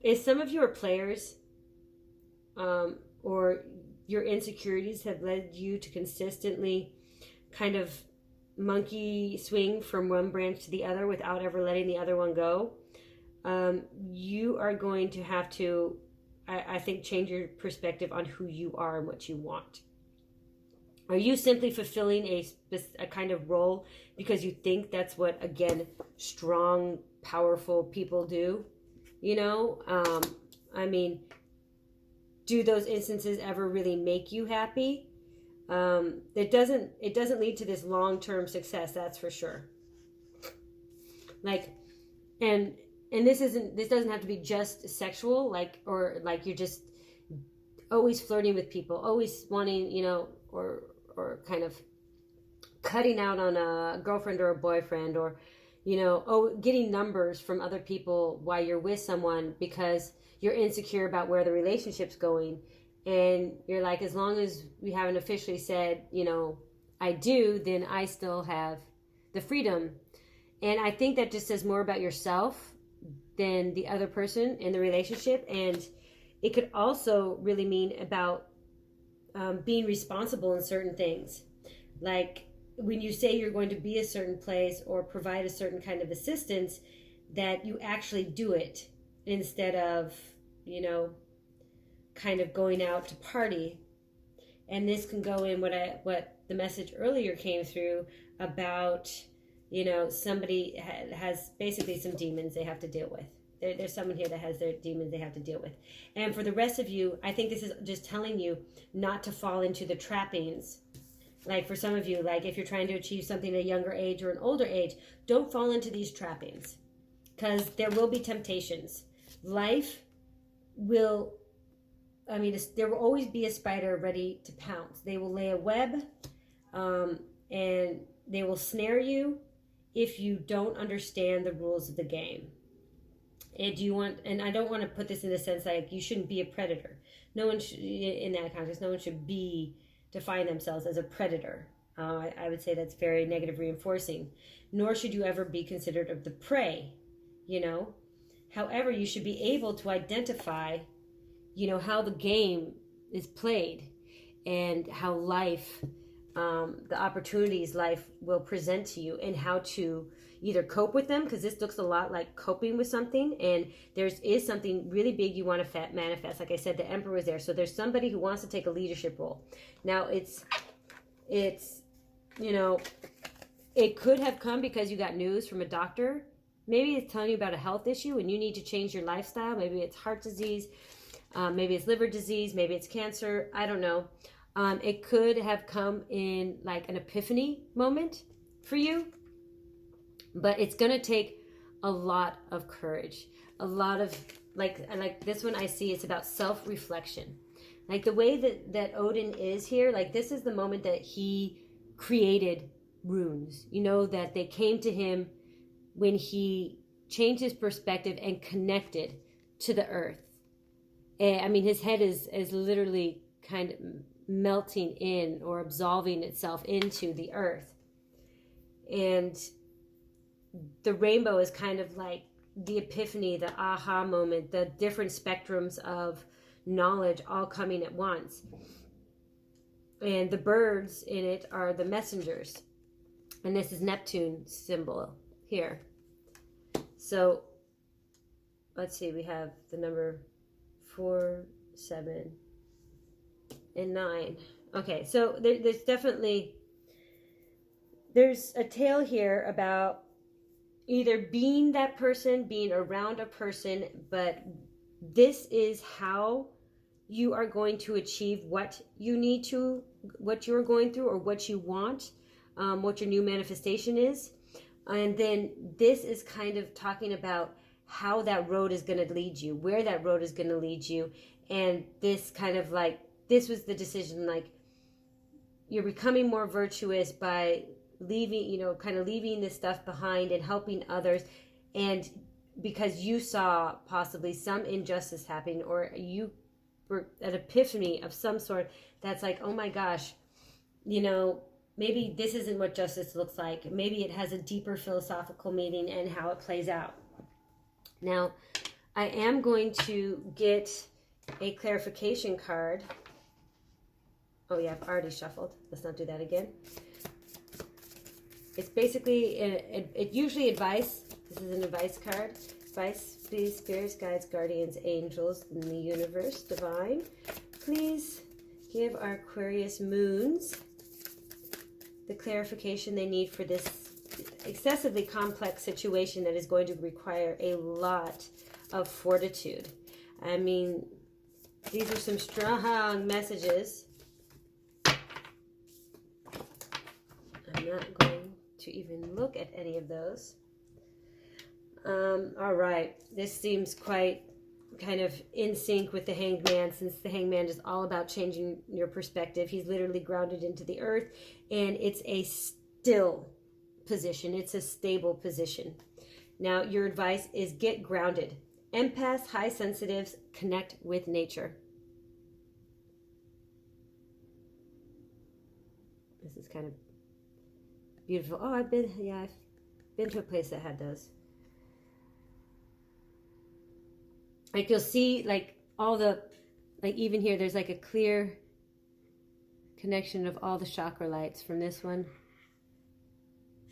If some of you are players, or your insecurities have led you to consistently kind of monkey swing from one branch to the other without ever letting the other one go, you are going to have to, I think, change your perspective on who you are and what you want. Are you simply fulfilling a kind of role because you think that's what, again, strong, powerful people do? You know, I mean, do those instances ever really make you happy? It doesn't lead to this long-term success, that's for sure. Like, and this doesn't have to be just sexual, like, or like you're just always flirting with people, always wanting, you know, or kind of cutting out on a girlfriend or a boyfriend, or, you know, getting numbers from other people while you're with someone because you're insecure about where the relationship's going. And you're like, as long as we haven't officially said, you know, I do, then I still have the freedom. And I think that just says more about yourself than the other person in the relationship. And it could also really mean about being responsible in certain things. Like when you say you're going to be a certain place or provide a certain kind of assistance, that you actually do it instead of, you know, kind of going out to party. And this can go in what the message earlier came through about, you know, somebody has basically some demons they have to deal with. There's someone here that has their demons they have to deal with. And for the rest of you, I think this is just telling you not to fall into the trappings. Like for some of you, like if you're trying to achieve something at a younger age or an older age, don't fall into these trappings, because there will be temptations. Life will, I mean, there will always be a spider ready to pounce. They will lay a web, and they will snare you if you don't understand the rules of the game. And I don't want to put this in the sense like you shouldn't be a predator. No one should, in that context, no one should define themselves as a predator. I would say that's very negative reinforcing. Nor should you ever be considered of the prey, you know. However, you should be able to identify, you know, how the game is played and how life, the opportunities life will present to you, and how to either cope with them, because this looks a lot like coping with something, and is something really big you want to manifest. Like I said, the Emperor was there, so there's somebody who wants to take a leadership role. Now it's you know, it could have come because you got news from a doctor. Maybe it's telling you about a health issue and you need to change your lifestyle. Maybe it's heart disease, maybe it's liver disease, maybe it's cancer, I don't know. It could have come in like an epiphany moment for you. But it's going to take a lot of courage, a lot of, like this one I see, it's about self-reflection. Like the way that Odin is here, like this is the moment that he created runes. You know, that they came to him when he changed his perspective and connected to the earth. And, I mean, his head is literally kind of melting in or absolving itself into the earth. And the rainbow is kind of like the epiphany, the aha moment, the different spectrums of knowledge all coming at once. And the birds in it are the messengers. And this is Neptune symbol here. So let's see, we have the number 4, 7, and 9. Okay, so there's definitely, there's a tale here about either being that person, being around a person, but this is how you are going to achieve what you need to, what you're going through, or what you want, what your new manifestation is. And then this is kind of talking about how that road is going to lead you, where that road is going to lead you. And this kind of like, this was the decision, like you're becoming more virtuous by leaving, you know, kind of leaving this stuff behind and helping others. And because you saw possibly some injustice happening, or you were an epiphany of some sort that's like, oh my gosh, you know, maybe this isn't what justice looks like. Maybe it has a deeper philosophical meaning and how it plays out. Now, I am going to get a clarification card. Oh yeah, I've already shuffled. Let's not do that again. It's basically, it usually advice. This is an advice card. Advice, please, spirits, guides, guardians, angels in the universe, divine. Please give our Aquarius moons the clarification they need for this excessively complex situation that is going to require a lot of fortitude. I mean, These are some strong messages. I'm not going to even look at any of those. All right. This seems quite kind of in sync with the Hanged Man, since the Hanged Man is all about changing your perspective. He's literally grounded into the earth, and it's a still position. It's a stable position. Now, your advice is get grounded. Empaths, high sensitives, connect with nature. This is kind of beautiful. Oh, I've been to a place that had those. Like, you'll see, like, all the, like, even here, there's like a clear connection of all the chakra lights from this one,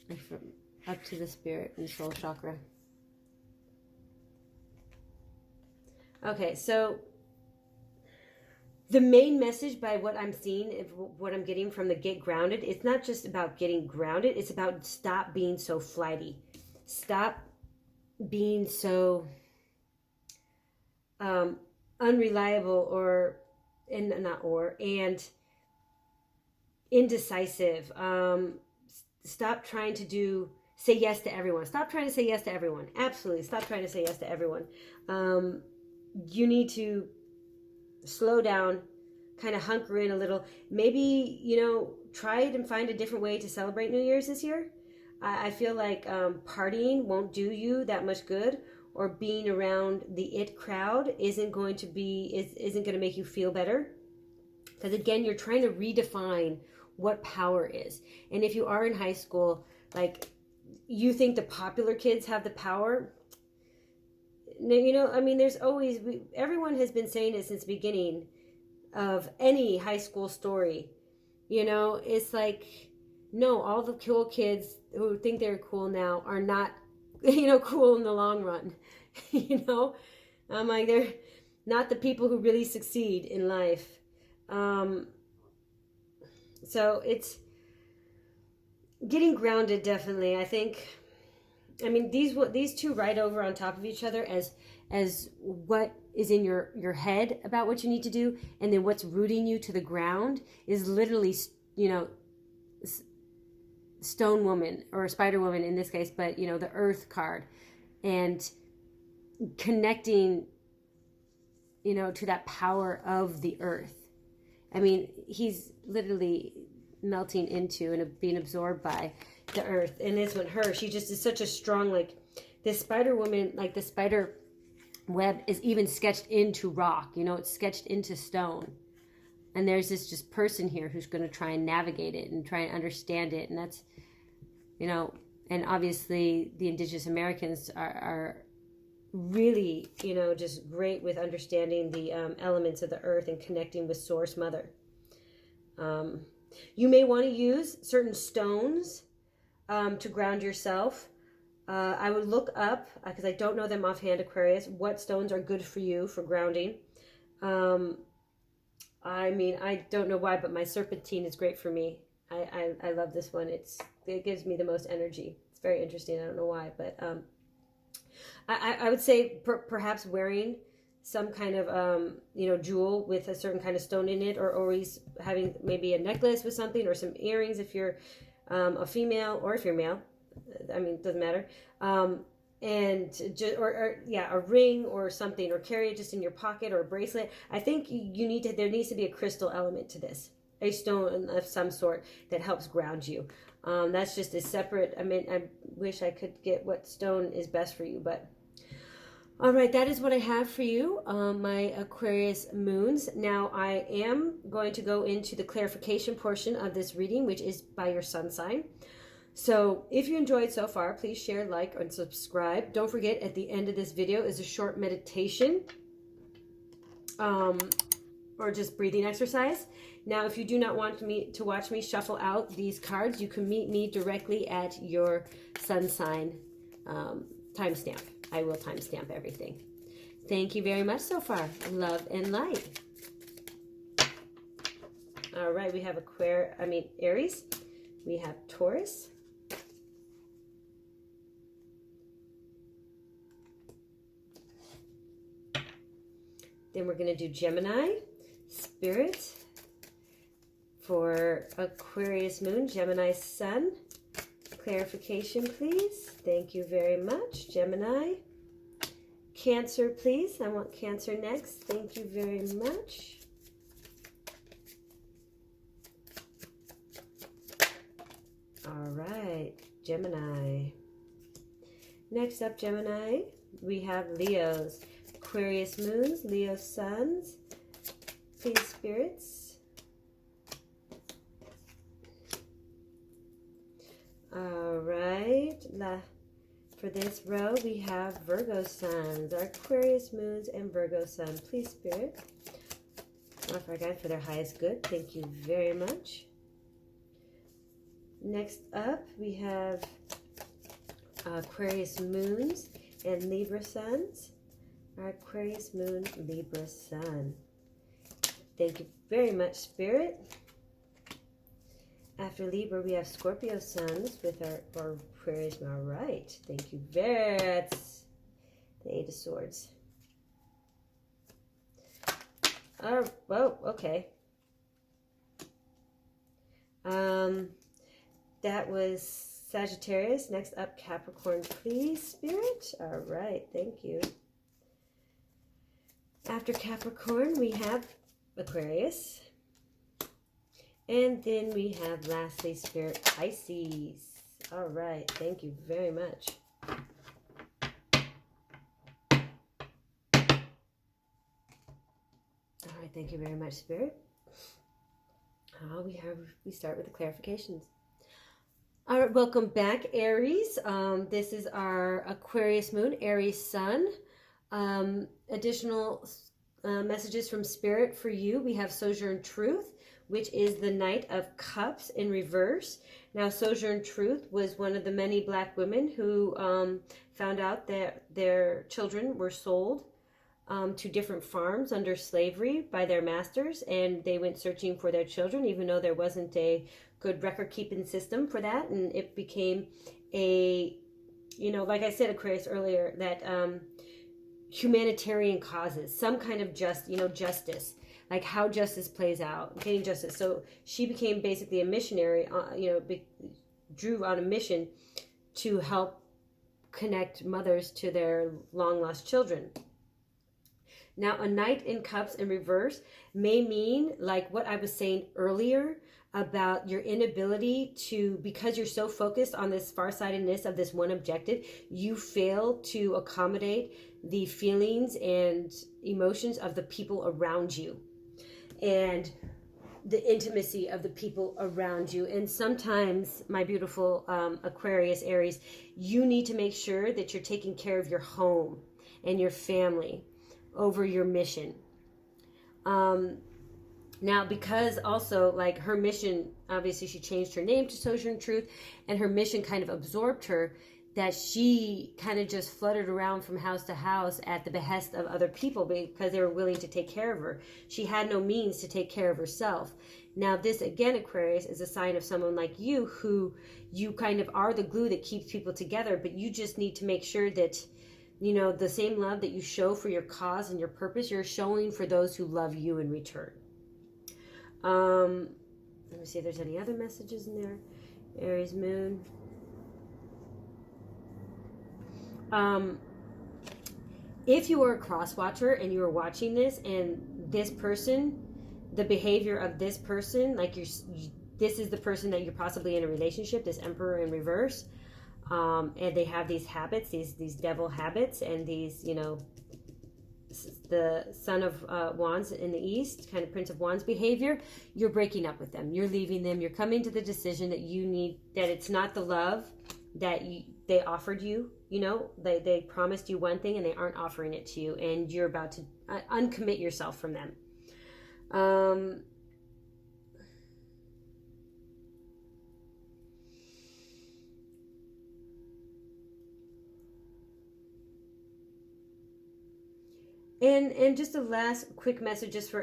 like from up to the spirit and soul chakra. Okay, so the main message by what I'm seeing, what I'm getting from the get grounded, it's not just about getting grounded, it's about stop being so flighty. Stop being so unreliable and indecisive. Stop trying to say yes to everyone. Stop trying to say yes to everyone. Absolutely. Stop trying to say yes to everyone. You need to slow down, kind of hunker in a little. Maybe, try it and find a different way to celebrate New Year's this year. I feel like partying won't do you that much good, or being around the it crowd isn't going to make you feel better. Because again, you're trying to redefine what power is. And if you are in high school, like, you think the popular kids have the power. There's always, everyone has been saying it since the beginning of any high school story. It's like, no, all the cool kids who think they're cool now are not, cool in the long run. I'm like, they're not the people who really succeed in life. So it's getting grounded, definitely. I think, these two right over on top of each other as what is in your head about what you need to do, and then what's rooting you to the ground is literally, stone woman or spider woman in this case, but the earth card, and connecting to that power of the earth. He's literally melting into and being absorbed by the earth. And this one, she just is such a strong, like, this spider woman, like the spider web is even sketched into rock, it's sketched into stone. And there's this just person here who's going to try and navigate it and try and understand it. And that's, and obviously the Indigenous Americans are really, just great with understanding the elements of the earth and connecting with Source Mother. You may want to use certain stones to ground yourself. I would look up, because I don't know them offhand, Aquarius, what stones are good for you for grounding. I don't know why, but my serpentine is great for me. I love this one. It gives me the most energy. It's very interesting. I don't know why, but I would say perhaps wearing some kind of jewel with a certain kind of stone in it, or always having maybe a necklace with something, or some earrings if you're a female, or if you're male. It doesn't matter. And just, a ring or something, or carry it just in your pocket, or a bracelet. I think there needs to be a crystal element to this, a stone of some sort that helps ground you. That's just a separate, I wish I could get what stone is best for you, but all right, that is what I have for you, my Aquarius moons. Now I am going to go into the clarification portion of this reading, which is by your sun sign. So if you enjoyed so far, please share, like, and subscribe. Don't forget, at the end of this video is a short meditation or just breathing exercise. Now, if you do not want to watch me shuffle out these cards, you can meet me directly at your sun sign timestamp. I will timestamp everything. Thank you very much so far. Love and light. All right, we have Aries. We have Taurus. Then we're going to do Gemini, Spirit, for Aquarius moon, Gemini sun. Clarification, please. Thank you very much, Gemini. Cancer, please. I want Cancer next. Thank you very much. All right, Gemini. Next up, Gemini, we have Leos. Aquarius moons, Leo suns. Please, spirits. All right. For this row, we have Virgo suns, Aquarius moons, and Virgo sun. Please, spirit. Offer our guide for their highest good. Thank you very much. Next up, we have Aquarius moons and Libra suns. Aquarius moon, Libra sun. Thank you very much, spirit. After Libra, we have Scorpio suns with our Aquarius. All right. Thank you very much. The Eight of Swords. Oh, whoa, okay. That was Sagittarius. Next up, Capricorn, please, spirit. All right. Thank you. After Capricorn, we have Aquarius. And then we have, lastly, spirit, Pisces. All right. Thank you very much. All right. Thank you very much, spirit. We start with the clarifications. All right. Welcome back, Aries. This is our Aquarius moon, Aries sun. Additional messages from spirit for you. We have Sojourn Truth, which is the Knight of Cups in reverse. Now, Sojourn Truth was one of the many Black women who found out that their children were sold to different farms under slavery by their masters, and they went searching for their children, even though there wasn't a good record-keeping system for that, and it became a, like I said, Aquarius, earlier, that humanitarian causes, some kind of justice, like how justice plays out, getting justice. So she became basically a missionary, drew on a mission to help connect mothers to their long lost children. Now, a Knight in Cups in reverse may mean, like what I was saying earlier, about your inability to, because you're so focused on this farsightedness of this one objective, you fail to accommodate the feelings and emotions of the people around you and the intimacy of the people around you. And sometimes, my beautiful Aquarius, Aries, you need to make sure that you're taking care of your home and your family over your mission. Now, because also, like, her mission, obviously she changed her name to Sojourn Truth, and her mission kind of absorbed her, that she kind of just fluttered around from house to house at the behest of other people because they were willing to take care of her. She had no means to take care of herself. Now, this, again, Aquarius, is a sign of someone like you, who you kind of are the glue that keeps people together, but you just need to make sure that, the same love that you show for your cause and your purpose, you're showing for those who love you in return. Let me see if there's any other messages in there. Aries moon. If you are a cross watcher and you are watching this, and this person, the behavior of this person, like this is the person that you're possibly in a relationship, this Emperor in reverse, and they have these habits, these devil habits, and these, the Son of Wands in the East, kind of Prince of Wands behavior, you're breaking up with them. You're leaving them. You're coming to the decision that that it's not the love that they offered you. They promised you one thing and they aren't offering it to you, and you're about to uncommit yourself from them. And just a last quick message, just for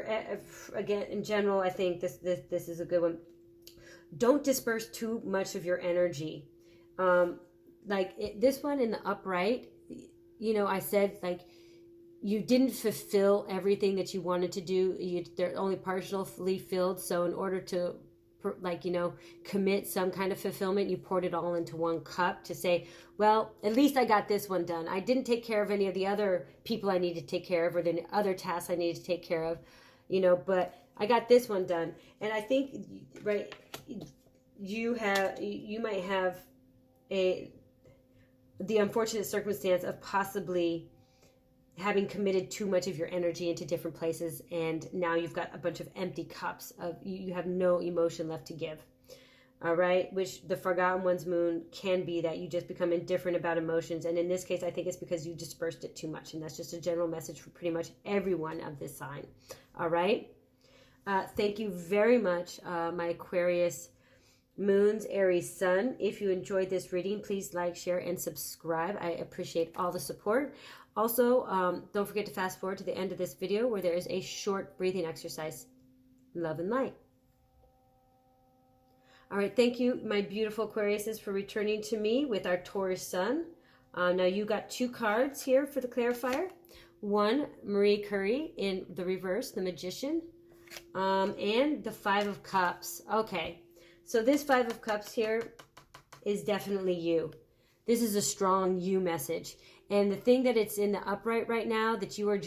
again, in general, I think this is a good one. Don't disperse too much of your energy. This one in the upright, I said, like, you didn't fulfill everything that you wanted to do. They're only partially filled. So in order to, like, you know, commit some kind of fulfillment, you poured it all into one cup to say, well, at least I got this one done. I didn't take care of any of the other people I need to take care of, or the other tasks I needed to take care of, you know, but I got this one done. And I think, right, you might have the unfortunate circumstance of possibly having committed too much of your energy into different places, and now you've got a bunch of empty cups of, you have no emotion left to give. All right, which the Forgotten One's moon can be that you just become indifferent about emotions, and in this case I think it's because you dispersed it too much, and that's just a general message for pretty much everyone of this sign. All right, thank you very much, my Aquarius moons, Aries sun. If you enjoyed this reading, please like, share, and subscribe. I appreciate all the support. Also, don't forget to fast forward to the end of this video where there is a short breathing exercise. Love and light. All right, thank you, my beautiful Aquariuses, for returning to me with our Taurus sun. Now you got 2 cards here for the clarifier. One, Marie Curie in the reverse, the Magician, and the 5 of Cups. Okay, so this 5 of Cups here is definitely you. This is a strong you message. And the thing that it's in the upright right now, that you are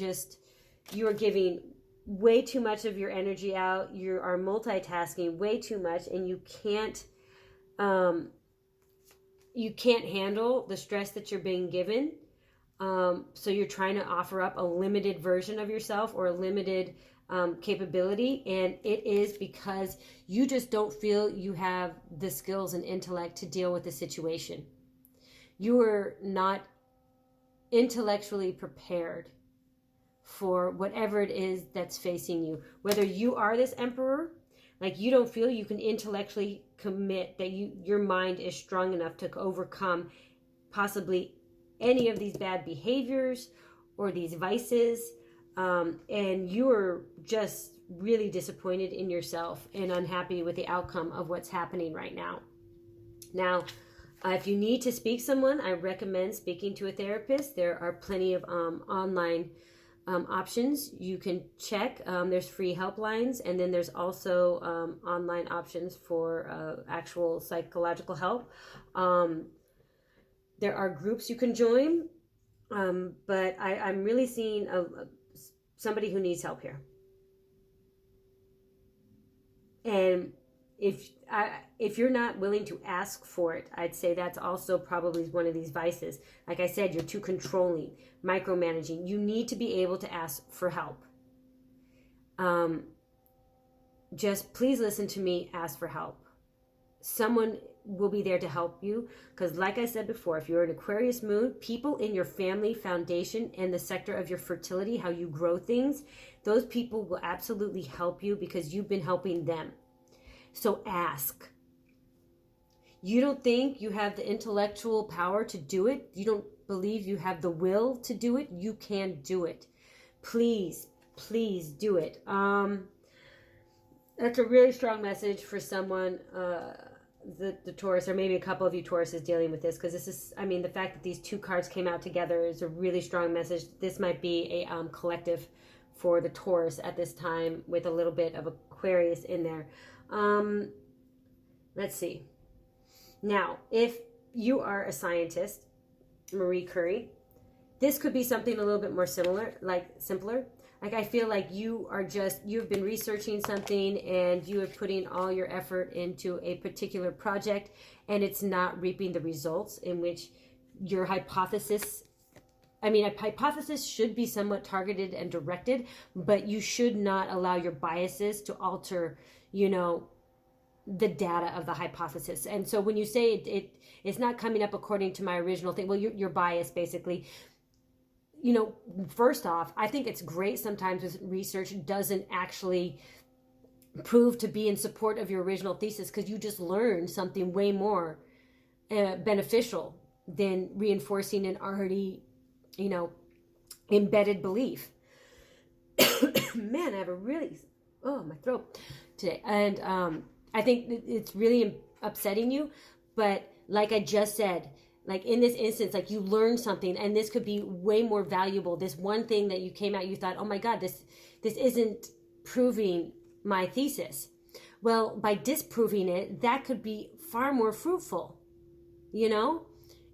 giving way too much of your energy out. You are multitasking way too much, and you can't handle the stress that you're being given. So you're trying to offer up a limited version of yourself, or a limited capability, and it is because you just don't feel you have the skills and intellect to deal with the situation. You are not intellectually prepared for whatever it is that's facing you. Whether you are this emperor, like, you don't feel you can intellectually commit that your mind is strong enough to overcome possibly any of these bad behaviors or these vices, and you're just really disappointed in yourself and unhappy with the outcome of what's happening right now. Now, if you need to speak to someone, I recommend speaking to a therapist. There are plenty of online options you can check. There's free helplines, and then there's also online options for actual psychological help. There are groups you can join, but I'm really seeing somebody who needs help here. And if you're not willing to ask for it, I'd say that's also probably one of these vices. Like I said, you're too controlling, micromanaging. You need to be able to ask for help. Just please listen to me, ask for help. Someone will be there to help you, because like I said before, if you're an Aquarius moon, people in your family foundation and the sector of your fertility, how you grow things, those people will absolutely help you because you've been helping them. So ask. You don't think you have the intellectual power to do it? You don't believe you have the will to do it? You can do it. Please, please do it. That's a really strong message for someone, the Taurus, or maybe a couple of you Tauruses dealing with this, because this is, I mean, the fact that these 2 cards came out together is a really strong message. This might be a collective for the Taurus at this time, with a little bit of Aquarius in there. Let's see. Now, if you are a scientist, Marie Curie, this could be something a little bit more simpler. Like, I feel like you've been researching something and you are putting all your effort into a particular project, and it's not reaping the results in which your hypothesis, I mean, a hypothesis should be somewhat targeted and directed, but you should not allow your biases to alter, the data of the hypothesis. And so when you say it's not coming up according to my original thing, well, you're biased, basically. First off, I think it's great sometimes with research doesn't actually prove to be in support of your original thesis, because you just learned something way more beneficial than reinforcing an already, embedded belief. Man, I have my throat today. And I think it's really upsetting you. But like I just said, Like in this instance, like you learned something, and this could be way more valuable. This one thing that you came out, you thought, oh my God, this isn't proving my thesis. Well, by disproving it, that could be far more fruitful. You know,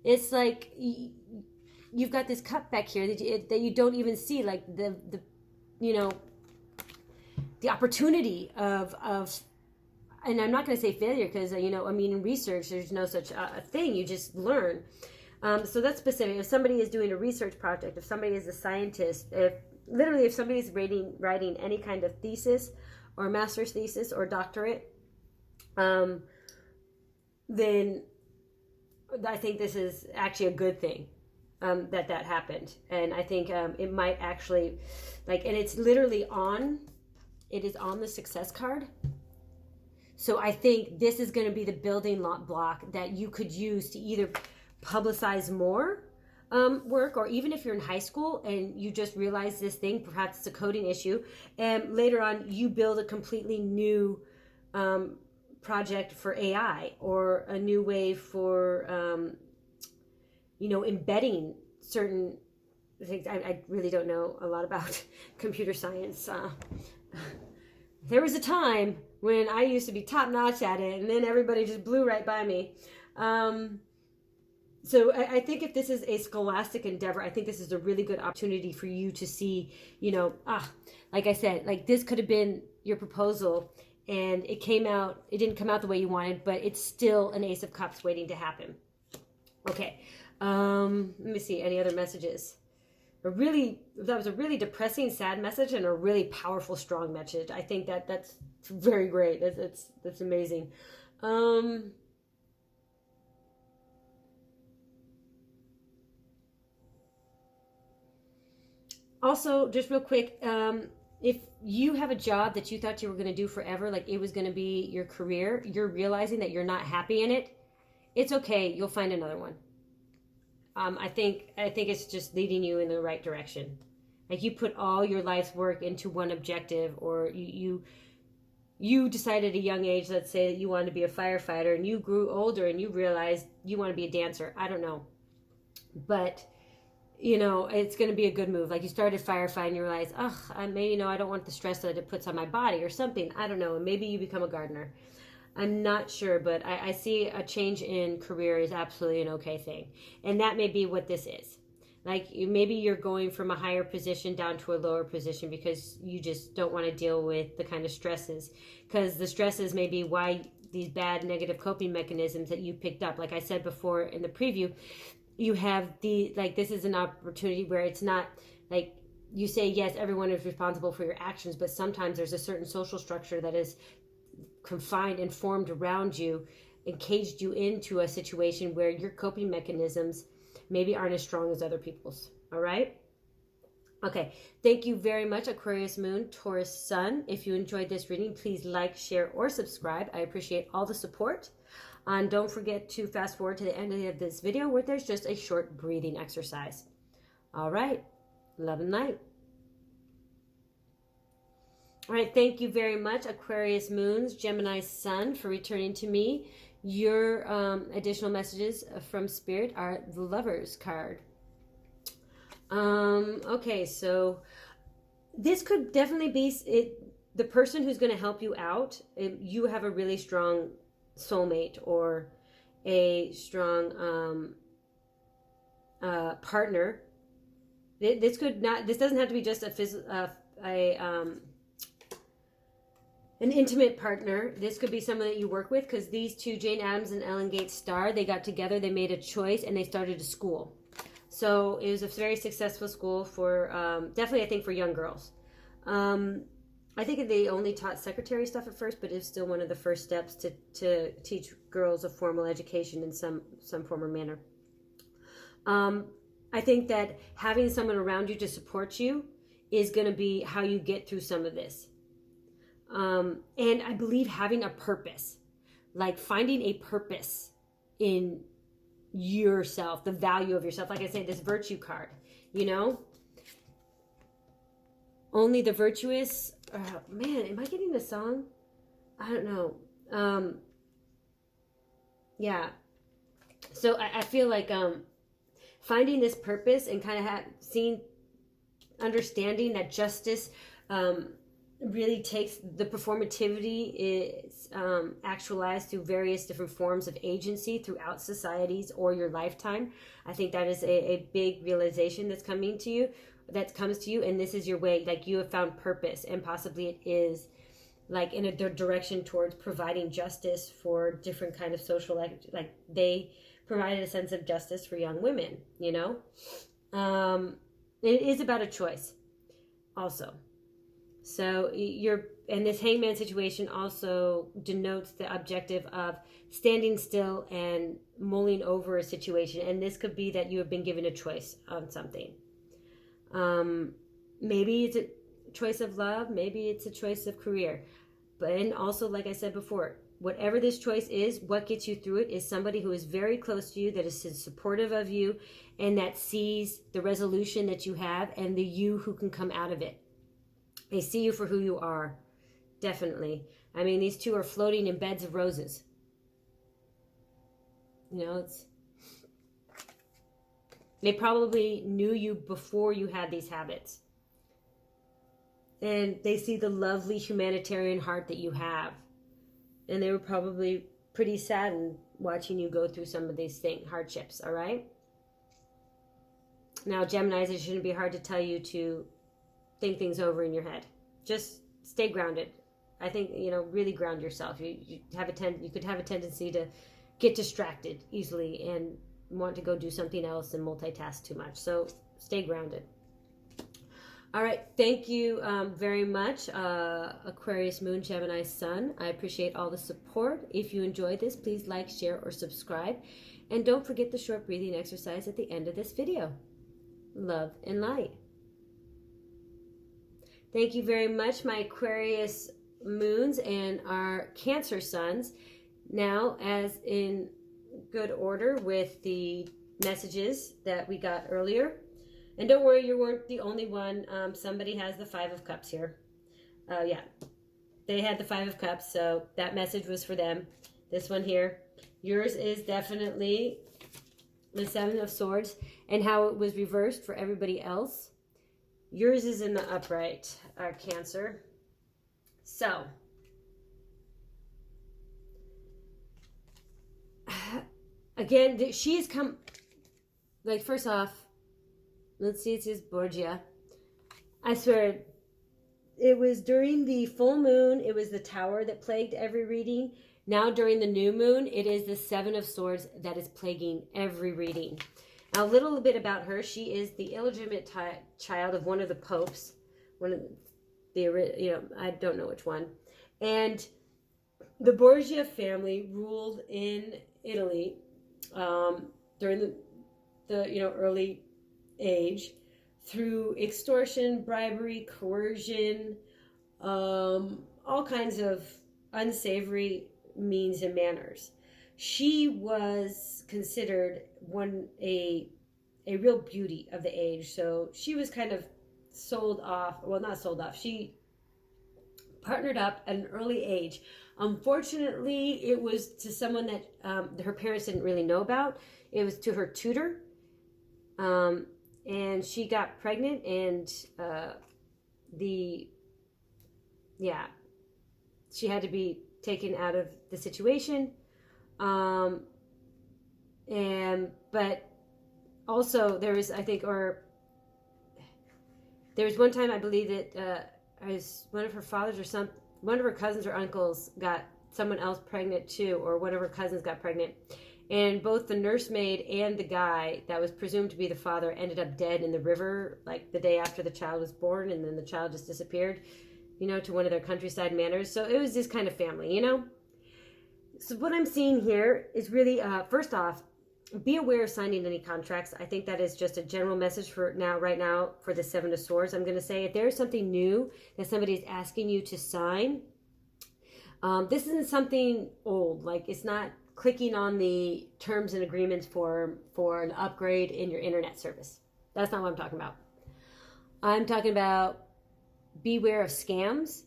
it's like you've got this cup back here that you don't even see, like the you know, the opportunity of and I'm not going to say failure because, you know, I mean, in research, there's no such a thing. You just learn. So that's specific. If somebody is doing a research project, if somebody is a scientist, if somebody's writing any kind of thesis or master's thesis or doctorate, then I think this is actually a good thing that happened. And I think it might actually, like, and it's literally it is on the success card. So I think this is going to be the building block that you could use to either publicize more work, or even if you're in high school and you just realize this thing, perhaps it's a coding issue, and later on you build a completely new project for AI, or a new way for, you know, embedding certain things. I really don't know a lot about computer science. There was a time when I used to be top notch at it, and then everybody just blew right by me. So I think if this is a scholastic endeavor, I think this is a really good opportunity for you to see, you know, like I said, like this could have been your proposal, and it didn't come out the way you wanted, but it's still an Ace of Cups waiting to happen. Okay. Let me see, any other messages? That was a really depressing, sad message, and a really powerful, strong message. I think that's very great. That's amazing. Also, just real quick, if you have a job that you thought you were going to do forever, like it was going to be your career, you're realizing that you're not happy in it, it's okay. You'll find another one. I think it's just leading you in the right direction. Like you put all your life's work into one objective, or you decided at a young age, let's say, that you wanted to be a firefighter, and you grew older and you realized you want to be a dancer. I don't know. But, you know, it's going to be a good move. Like you started firefighting and you realize, maybe, you know, I don't want the stress that it puts on my body or something. I don't know. And maybe you become a gardener. I'm not sure, but I see a change in career is absolutely an okay thing. And that may be what this is. Like maybe you're going from a higher position down to a lower position because you just don't want to deal with the kind of stresses. Because the stresses may be why these bad negative coping mechanisms that you picked up. Like I said before in the preview, you have this is an opportunity where it's not like you say, yes, everyone is responsible for your actions, but sometimes there's a certain social structure that is confined and formed around you and caged you into a situation where your coping mechanisms maybe aren't as strong as other people's. All right. Okay. Thank you very much, Aquarius Moon, Taurus Sun. If you enjoyed this reading, please like, share, or subscribe. I appreciate all the support. And don't forget to fast forward to the end of this video where there's just a short breathing exercise. All right. Love and light. All right, thank you very much, Aquarius Moons, Gemini Sun, for returning to me. Your additional messages from Spirit are the Lovers card. Okay, so this could definitely be the person who's going to help you out. You have a really strong soulmate or a strong partner. This doesn't have to be just an intimate partner. This could be someone that you work with, because these two, Jane Addams and Ellen Gates Starr, they got together, they made a choice, and they started a school. So it was a very successful school for, definitely I think for young girls. I think they only taught secretary stuff at first, but it's still one of the first steps to teach girls a formal education in some form or manner. I think that having someone around you to support you is going to be how you get through some of this. And I believe having a purpose, like finding a purpose in yourself, the value of yourself. Like I say, this virtue card, you know, only the virtuous, man, am I getting the song? I don't know. Yeah. So I feel like finding this purpose and kind of understanding that justice really takes the performativity is actualized through various different forms of agency throughout societies or your lifetime. I think that is a big realization that comes to you, and this is your way. Like, you have found purpose, and possibly it is like in a direction towards providing justice for different kind of social, like they provided a sense of justice for young women, you know. It is about a choice also. So and this hangman situation also denotes the objective of standing still and mulling over a situation. And this could be that you have been given a choice on something. Maybe it's a choice of love. Maybe it's a choice of career. And also, like I said before, whatever this choice is, what gets you through it is somebody who is very close to you, that is supportive of you, and that sees the resolution that you have and the you who can come out of it. They see you for who you are. Definitely. I mean, these two are floating in beds of roses. You know, they probably knew you before you had these habits. And they see the lovely humanitarian heart that you have. And they were probably pretty saddened watching you go through some of these hardships, all right? Now, Geminis, it shouldn't be hard to tell you to think things over in your head. Just stay grounded. I think, really ground yourself. You could have a tendency to get distracted easily and want to go do something else and multitask too much. So stay grounded. All right. Thank you very much, Aquarius Moon, Gemini Sun. I appreciate all the support. If you enjoyed this, please like, share, or subscribe. And don't forget the short breathing exercise at the end of this video. Love and light. Thank you very much, my Aquarius moons and our Cancer suns. Now, as in good order with the messages that we got earlier. And don't worry, you weren't the only one. Somebody has the 5 of Cups here. Yeah, they had the 5 of Cups, so that message was for them. This one here. Yours is definitely the 7 of Swords, and how it was reversed for everybody else. Yours is in the upright, Cancer. So, again, she has come, like, first off, let's see, it says Borgia. I swear, it was during the full moon, it was the Tower that plagued every reading. Now, during the new moon, it is the 7 of Swords that is plaguing every reading. Now, a little bit about her. She is the illegitimate child of one of the popes. One of the, I don't know which one. And the Borgia family ruled in Italy during the early age through extortion, bribery, coercion, all kinds of unsavory means and manners. She was considered a real beauty of the age. So she was kind of sold off. Well, not sold off. She partnered up at an early age. Unfortunately, it was to someone that her parents didn't really know about. It was to her tutor. And she got pregnant, and she had to be taken out of the situation. But also there was, I think, there was one time I believe that one of her fathers or one of her cousins or uncles got someone else pregnant too, or one of her cousins got pregnant. And both the nursemaid and the guy that was presumed to be the father ended up dead in the river, like the day after the child was born, and then the child just disappeared, to one of their countryside manors. So it was this kind of family, So what I'm seeing here is really, first off, be aware of signing any contracts. I think that is just a general message right now for the 7 of Swords. I'm going to say if there's something new that somebody is asking you to sign, this isn't something old. Like, it's not clicking on the terms and agreements for an upgrade in your internet service. That's not what I'm talking about. I'm talking about beware of scams,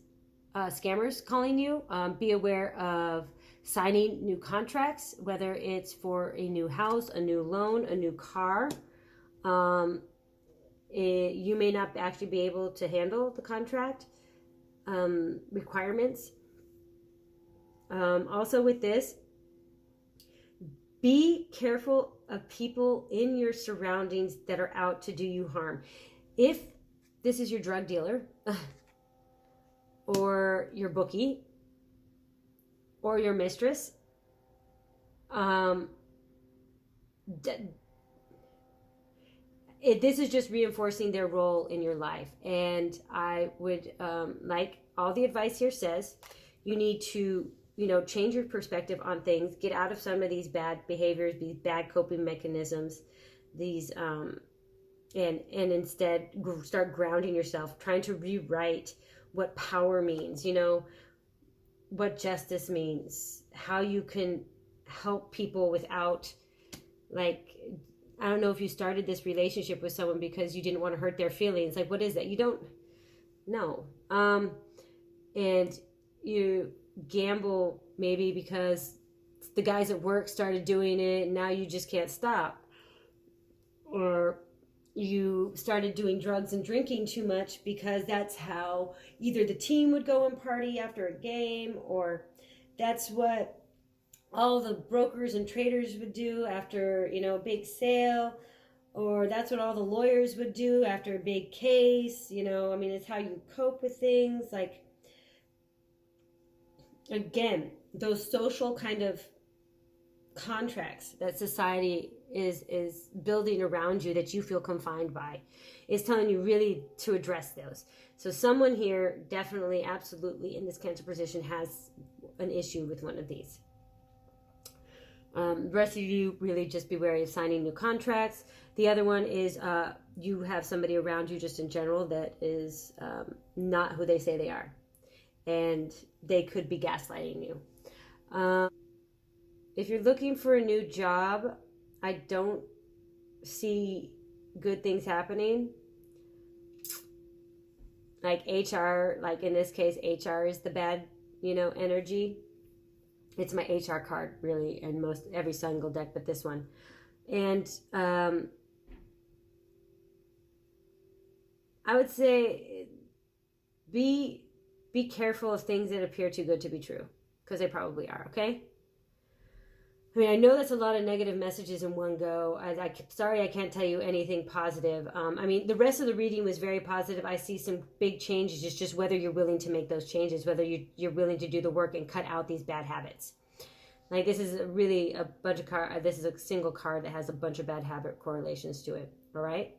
scammers calling you. Be aware of signing new contracts, whether it's for a new house, a new loan, a new car. You may not actually be able to handle the contract requirements. Also with this, be careful of people in your surroundings that are out to do you harm. If this is your drug dealer or your bookie or your mistress, this is just reinforcing their role in your life. And I would, like all the advice here says, you need to, change your perspective on things, get out of some of these bad behaviors, these bad coping mechanisms, these, and instead start grounding yourself, trying to rewrite what power means, what justice means, how you can help people without, like, I don't know if you started this relationship with someone because you didn't want to hurt their feelings. Like, what is that? You don't know. And you gamble maybe because the guys at work started doing it and now you just can't stop. Or you started doing drugs and drinking too much because that's how either the team would go and party after a game, or that's what all the brokers and traders would do after, a big sale, or that's what all the lawyers would do after a big case. It's how you cope with things. Like, again, those social kind of contracts that society is building around you that you feel confined by is telling you really to address those. So someone here definitely, absolutely in this Cancer position has an issue with one of these. The rest of you really just be wary of signing new contracts. The other one is you have somebody around you just in general that is not who they say they are. And they could be gaslighting you. If you're looking for a new job, I don't see good things happening. Like HR, like in this case, HR is the bad, energy. It's my HR card, really, and every single deck but this one. And I would say be careful of things that appear too good to be true, because they probably are, okay? I know that's a lot of negative messages in one go. Sorry I can't tell you anything positive. The rest of the reading was very positive. I see some big changes. It's just whether you're willing to make those changes, whether you're willing to do the work and cut out these bad habits. Like, this is really a bunch of cards. This is a single card that has a bunch of bad habit correlations to it. All right?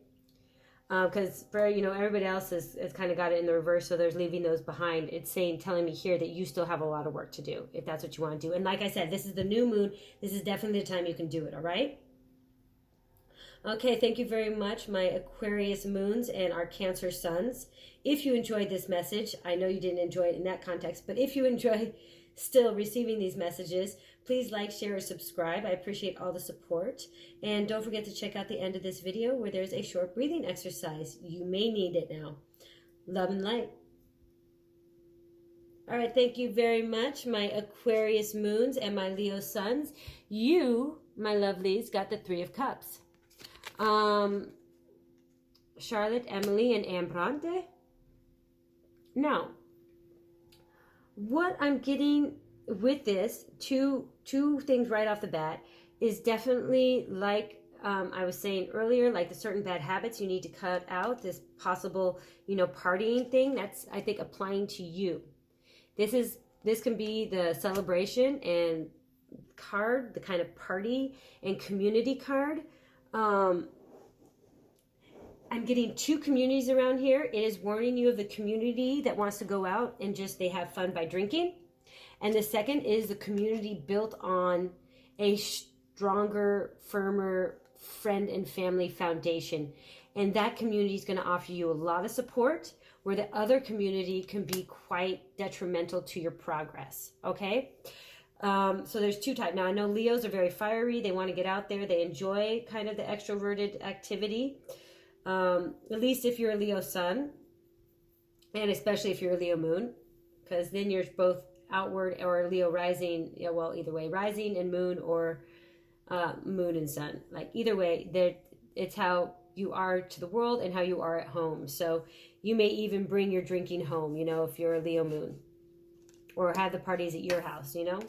Because for, everybody else has kind of got it in the reverse, so there's leaving those behind. It's telling me here that you still have a lot of work to do, if that's what you want to do. And like I said, this is the new moon. This is definitely the time you can do it, all right? Okay, thank you very much, my Aquarius moons and our Cancer suns. If you enjoyed this message, I know you didn't enjoy it in that context, but if you enjoy still receiving these messages, please like, share, or subscribe. I appreciate all the support. And don't forget to check out the end of this video where there's a short breathing exercise. You may need it now. Love and light. All right, thank you very much, my Aquarius moons and my Leo suns. You, my lovelies, got the 3 of Cups. Charlotte, Emily, and Ambrante. Now, what I'm getting with this, two things right off the bat, is definitely, like I was saying earlier, like the certain bad habits you need to cut out, this possible, partying thing, that's, I think, applying to you. This can be the celebration and card, the kind of party and community card. I'm getting 2 communities around here. It is warning you of the community that wants to go out and just they have fun by drinking. And the second is the community built on a stronger, firmer friend and family foundation. And that community is going to offer you a lot of support, where the other community can be quite detrimental to your progress. Okay? So there's 2 types. Now, I know Leos are very fiery. They want to get out there. They enjoy kind of the extroverted activity. At least if you're a Leo sun, and especially if you're a Leo moon, because then you're both outward, or Leo rising, yeah, well, either way, rising and moon, or moon and sun. Like either way, it's how you are to the world and how you are at home. So you may even bring your drinking home, you know, if you're a Leo moon, or have the parties at your house, you know,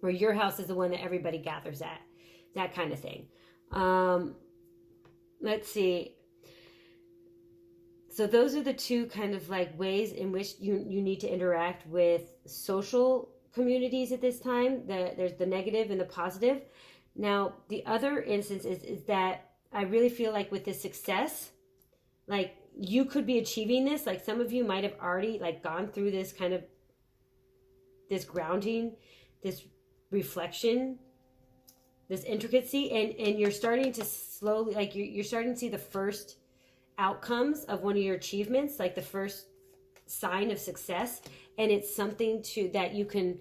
or your house is the one that everybody gathers at, that kind of thing. Let's see. So those are the two kind of like ways in which you need to interact with social communities at this time. There's the negative and the positive. Now, the other instance is that I really feel like with this success, like you could be achieving this. Like some of you might have already like gone through this kind of, this grounding, this reflection, this intricacy, and you're starting to slowly, like you're starting to see the first outcomes of one of your achievements, like the first sign of success. And it's something that you can,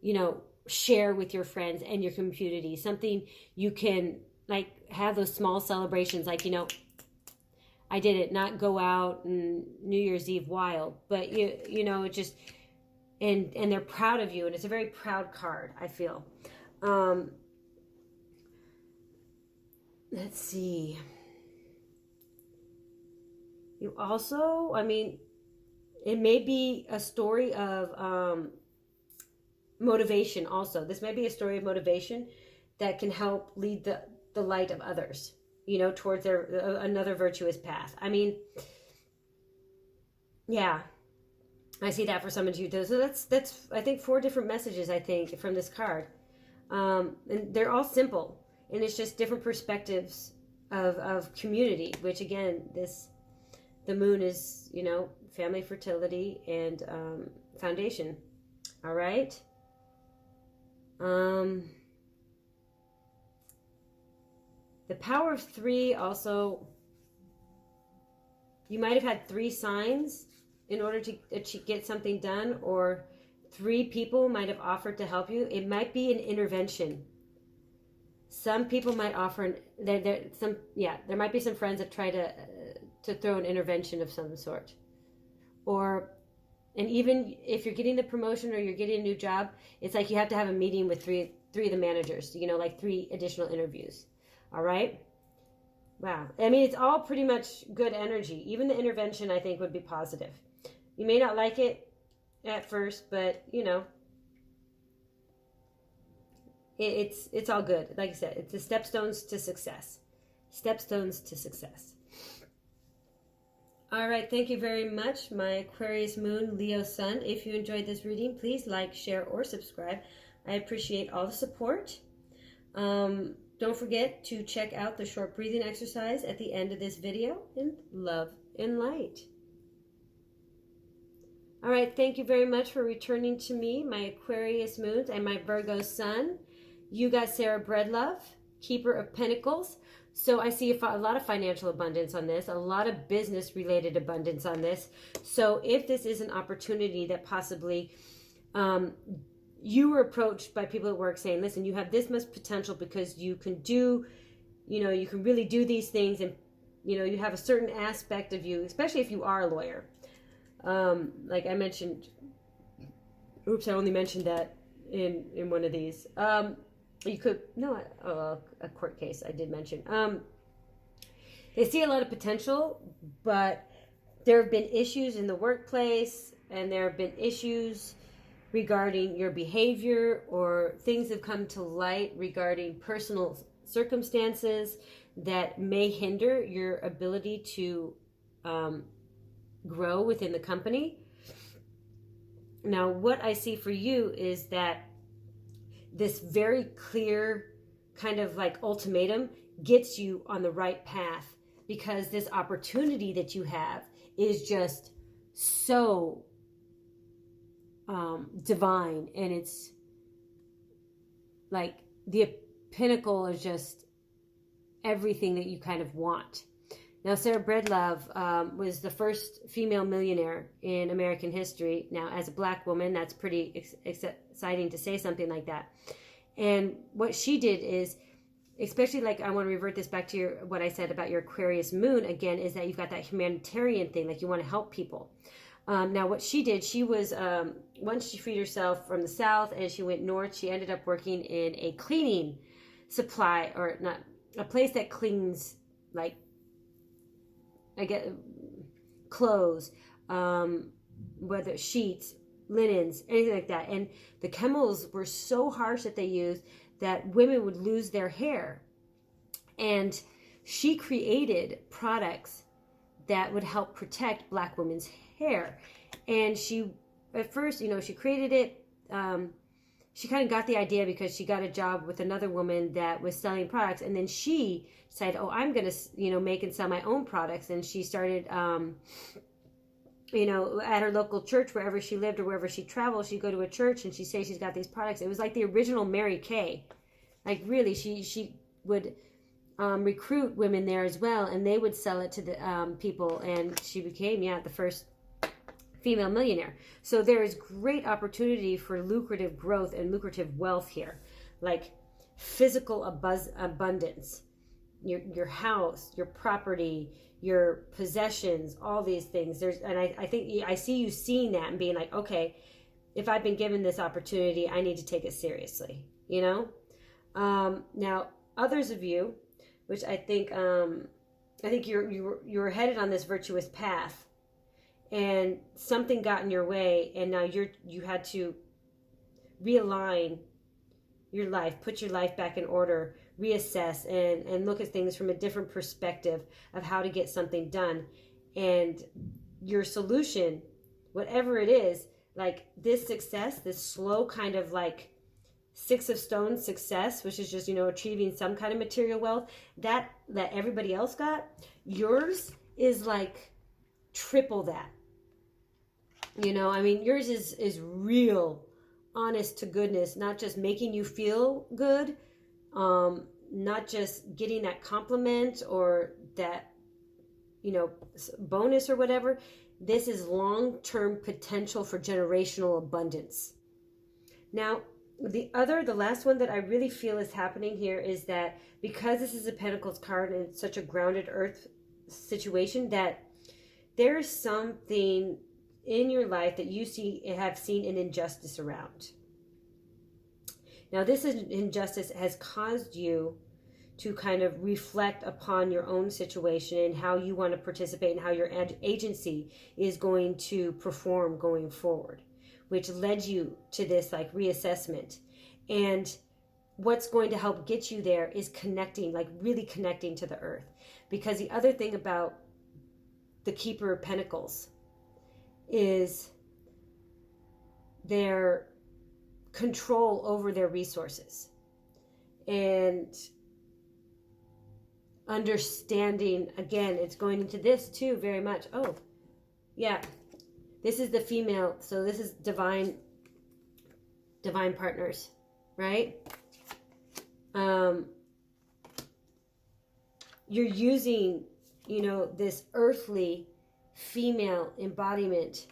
you know, share with your friends and your community, something you can like have those small celebrations, like, you know, I did it, not go out and New Year's Eve wild, but you know, it just, and they're proud of you. And it's a very proud card, I feel. Let's see. You also, I mean, it may be a story of motivation also. This may be a story of motivation that can help lead the light of others, you know, towards another virtuous path. I mean, yeah, I see that for some of you. So that's I think 4 different messages, I think, from this card. And they're all simple, and it's just different perspectives of community, which again, the moon is, you know, family, fertility, and foundation. All right. The power of 3 also, you might have had 3 signs in order to get something done, or 3 people might have offered to help you. It might be an intervention. Some people might offer, there might be some friends that try to throw an intervention of some sort. And even if you're getting the promotion or you're getting a new job, it's like you have to have a meeting with three of the managers, you know, like 3 additional interviews. All right. Wow. I mean, it's all pretty much good energy. Even the intervention, I think, would be positive. You may not like it at first, but you know, it's all good. Like I said, it's the stepstones to success. Stepstones to success. All right, thank you very much, my Aquarius moon, Leo sun. If you enjoyed this reading, please like, share, or subscribe. I appreciate all the support. Don't forget to check out the short breathing exercise at the end of this video, and love and light. All right, thank you very much for returning to me, my Aquarius moons and my Virgo sun. You got Sarah Breadlove, Keeper of Pentacles. So I see a lot of financial abundance on this, a lot of business-related abundance on this. So if this is an opportunity that possibly you were approached by people at work saying, listen, you have this much potential because you can do, you know, you can really do these things, and, you know, you have a certain aspect of you, especially if you are a lawyer. Like I mentioned, oops, I only mentioned that in one of these. You could, no, a court case I did mention. They see a lot of potential, but there have been issues in the workplace, and there have been issues regarding your behavior, or things have come to light regarding personal circumstances that may hinder your ability to grow within the company. Now, what I see for you is that this very clear kind of like ultimatum gets you on the right path, because this opportunity that you have is just so divine, and it's like the pinnacle is just everything that you kind of want. Now, Sarah Breadlove was the first female millionaire in American history. Now, as a black woman, that's pretty exciting to say something like that. And what she did is, especially like, I want to revert this back to what I said about your Aquarius moon again, is that you've got that humanitarian thing, like you want to help people. Now, what she did, she was once she freed herself from the South and she went north, she ended up working in a cleaning supply, or not, a place that cleans, like, I get clothes, whether sheets, linens, anything like that. And the chemicals were so harsh that they used that women would lose their hair. And she created products that would help protect Black women's hair. And she, at first, she created it. She kind of got the idea because she got a job with another woman that was selling products. And then she said, oh, I'm going to, make and sell my own products. And she started, at her local church, wherever she lived or wherever she traveled, she'd go to a church and she'd say she's got these products. It was like the original Mary Kay. Like, really, she would recruit women there as well, and they would sell it to the people, and she became, the first female millionaire. So there is great opportunity for lucrative growth and lucrative wealth here, like physical abundance, your house, your property, your possessions, all these things. I think I see you seeing that and being like, okay, if I've been given this opportunity, I need to take it seriously. Now, others of you, which I think you're headed on this virtuous path, and something got in your way, and now you had to realign your life, put your life back in order, reassess, and look at things from a different perspective of how to get something done. And your solution, whatever it is, like this success, this slow kind of like 6 of Stones success, which is just, achieving some kind of material wealth that everybody else got, yours is like triple that. Yours is real, honest to goodness, not just making you feel good, not just getting that compliment or that, bonus or whatever. This is long-term potential for generational abundance. Now, the last one that I really feel is happening here is that because this is a Pentacles card and it's such a grounded earth situation, that there's something in your life that you have seen an injustice around. Now, this injustice has caused you to kind of reflect upon your own situation and how you want to participate and how your agency is going to perform going forward, which led you to this like reassessment. And what's going to help get you there is connecting, like really connecting to the earth. Because the other thing about the Keeper of Pentacles is their control over their resources and understanding. Again, it's going into this too very much. Oh, yeah. This is the female, so this is divine partners, right? You're using, this earthly female embodiment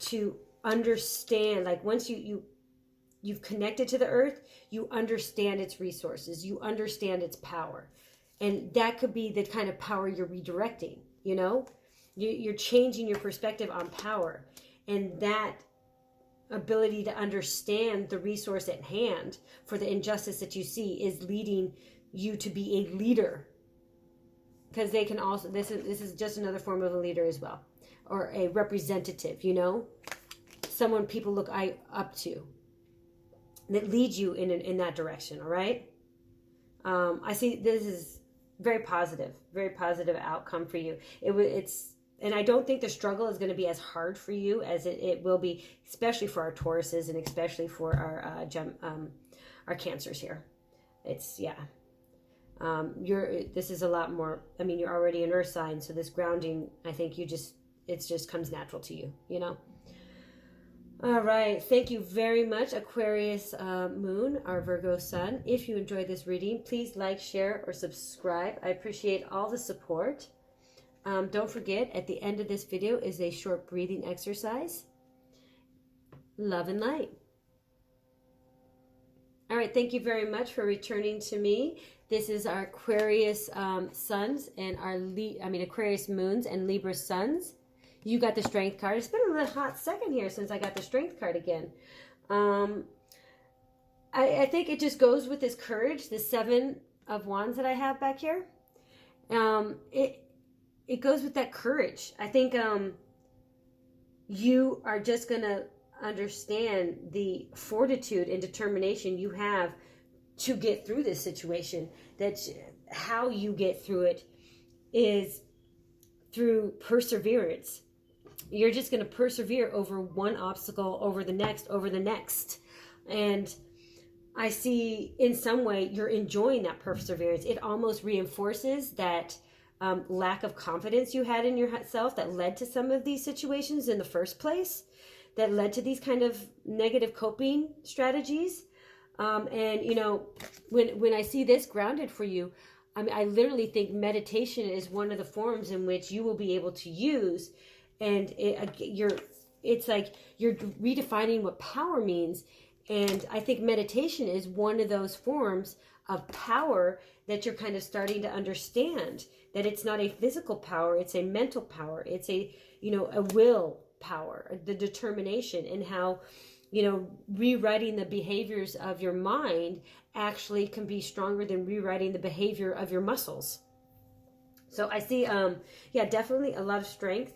to understand, like once you've connected to the earth, you understand its resources, you understand its power. And that could be the kind of power you're redirecting, You're changing your perspective on power, and that ability to understand the resource at hand for the injustice that you see is leading you to be a leader, because they can also, this is just another form of a leader as well, or a representative, someone people look up to that leads you in that direction. All right. I see this is very positive outcome for you. And I don't think the struggle is going to be as hard for you as it will be, especially for our Tauruses and especially for our Cancers here. This is a lot more. You're already an earth sign, so this grounding, I think it just comes natural to you, All right. Thank you very much, Aquarius moon, our Virgo sun. If you enjoyed this reading, please like, share, or subscribe. I appreciate all the support. Don't forget, at the end of this video is a short breathing exercise. Love and light. All right. Thank you very much for returning to me. This is our Aquarius suns and our Aquarius moons and Libra suns. You got the Strength card. It's been a little hot second here since I got the Strength card again. I think it just goes with this courage, the 7 of Wands that I have back here. It goes with that courage. I think you are just going to understand the fortitude and determination you have to get through this situation. That's how you get through it, is through perseverance. You're just going to persevere over one obstacle, over the next, over the next. And I see in some way you're enjoying that perseverance. It almost reinforces that lack of confidence you had in yourself that led to some of these situations in the first place, that led to these kind of negative coping strategies. And, you know, when I see this grounded for you, I mean, I literally think meditation is one of the forms in which you will be able to use. And it's like you're redefining what power means. And I think meditation is one of those forms of power that you're kind of starting to understand, that it's not a physical power, it's a mental power. It's a, you know, a will power, the determination, and how, you know, rewriting the behaviors of your mind actually can be stronger than rewriting the behavior of your muscles. So I see, yeah, definitely a lot of strength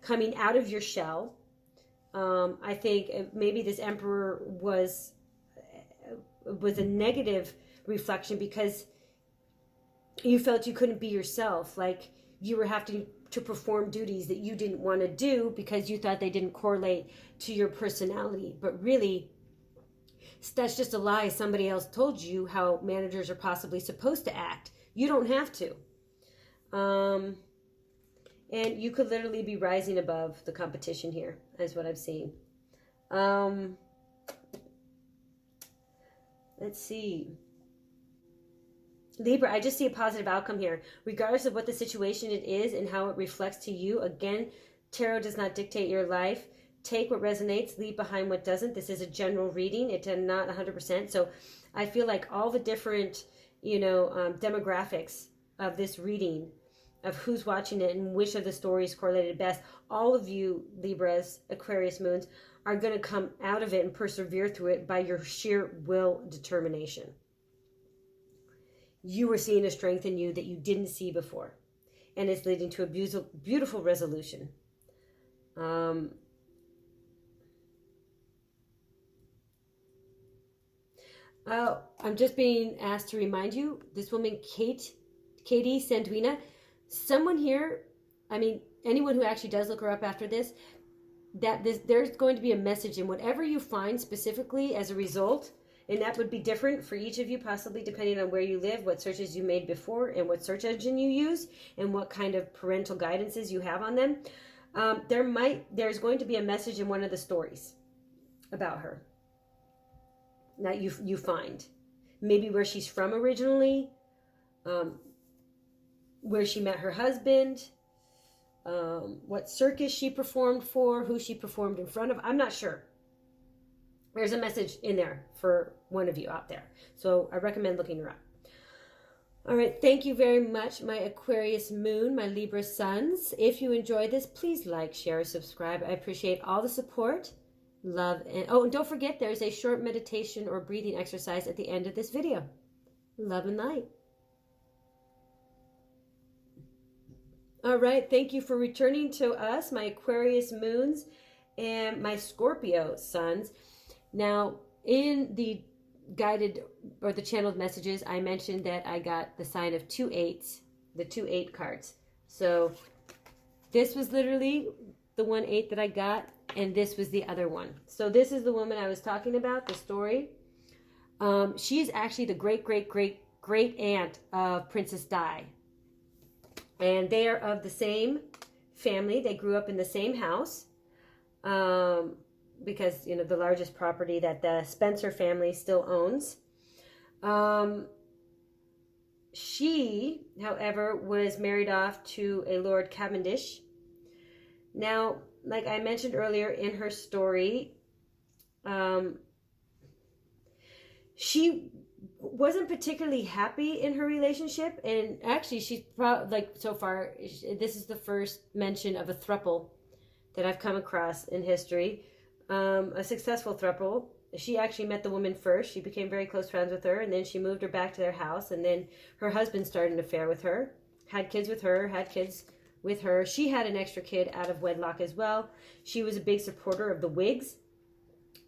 coming out of your shell. I think maybe this Emperor was a negative reflection because you felt you couldn't be yourself, like you were having to perform duties that you didn't want to do because you thought they didn't correlate to your personality. But really, that's just a lie. Somebody else told you how managers are possibly supposed to act. You don't have to. And you could literally be rising above the competition here, is what I'm seeing. Let's see. Libra, I just see a positive outcome here. Regardless of what the situation it is and how it reflects to you. Again, tarot does not dictate your life. Take what resonates, leave behind what doesn't. This is a general reading. It's not 100%. So I feel like all the different, you know, demographics of this reading, of who's watching it and which of the stories correlated best, all of you Libras, Aquarius moons, are going to come out of it and persevere through it by your sheer will determination. You are seeing a strength in you that you didn't see before, and it's leading to a beautiful resolution. I'm just being asked to remind you, this woman, Katie Sanduina, someone here, I mean, anyone who actually does look her up after this, there's going to be a message in whatever you find specifically as a result, and that would be different for each of you, possibly depending on where you live, what searches you made before, and what search engine you use, and what kind of parental guidances you have on them. There's going to be a message in one of the stories about her that you find. Maybe where she's from originally, where she met her husband, what circus she performed for, who she performed in front of. I'm not sure. There's a message in there for one of you out there. So I recommend looking her up. All right. Thank you very much, my Aquarius moon, my Libra suns. If you enjoyed this, please like, share, subscribe. I appreciate all the support, love, and don't forget, there's a short meditation or breathing exercise at the end of this video. Love and light. All right. Thank you for returning to us, my Aquarius moons and my Scorpio suns. Now, in the guided or the channeled messages, I mentioned that I got the sign of 2 8s, the 2 8 cards. So this was literally the 1 8 that I got, and this was the other one. So this is the woman I was talking about, the story. She's actually the great aunt of Princess Di. And they are of the same family. They grew up in the same house. Because, you know, the largest property that the Spencer family still owns. She, however, was married off to a Lord Cavendish. Now, like I mentioned earlier in her story, she wasn't particularly happy in her relationship. And actually, she's probably, like, so far, this is the first mention of a throuple that I've come across in history. A successful throuple. She actually met the woman first. She became very close friends with her, and then she moved her back to their house, and then her husband started an affair with her, had kids with her, had kids with her. She had an extra kid out of wedlock as well. She was a big supporter of the wigs,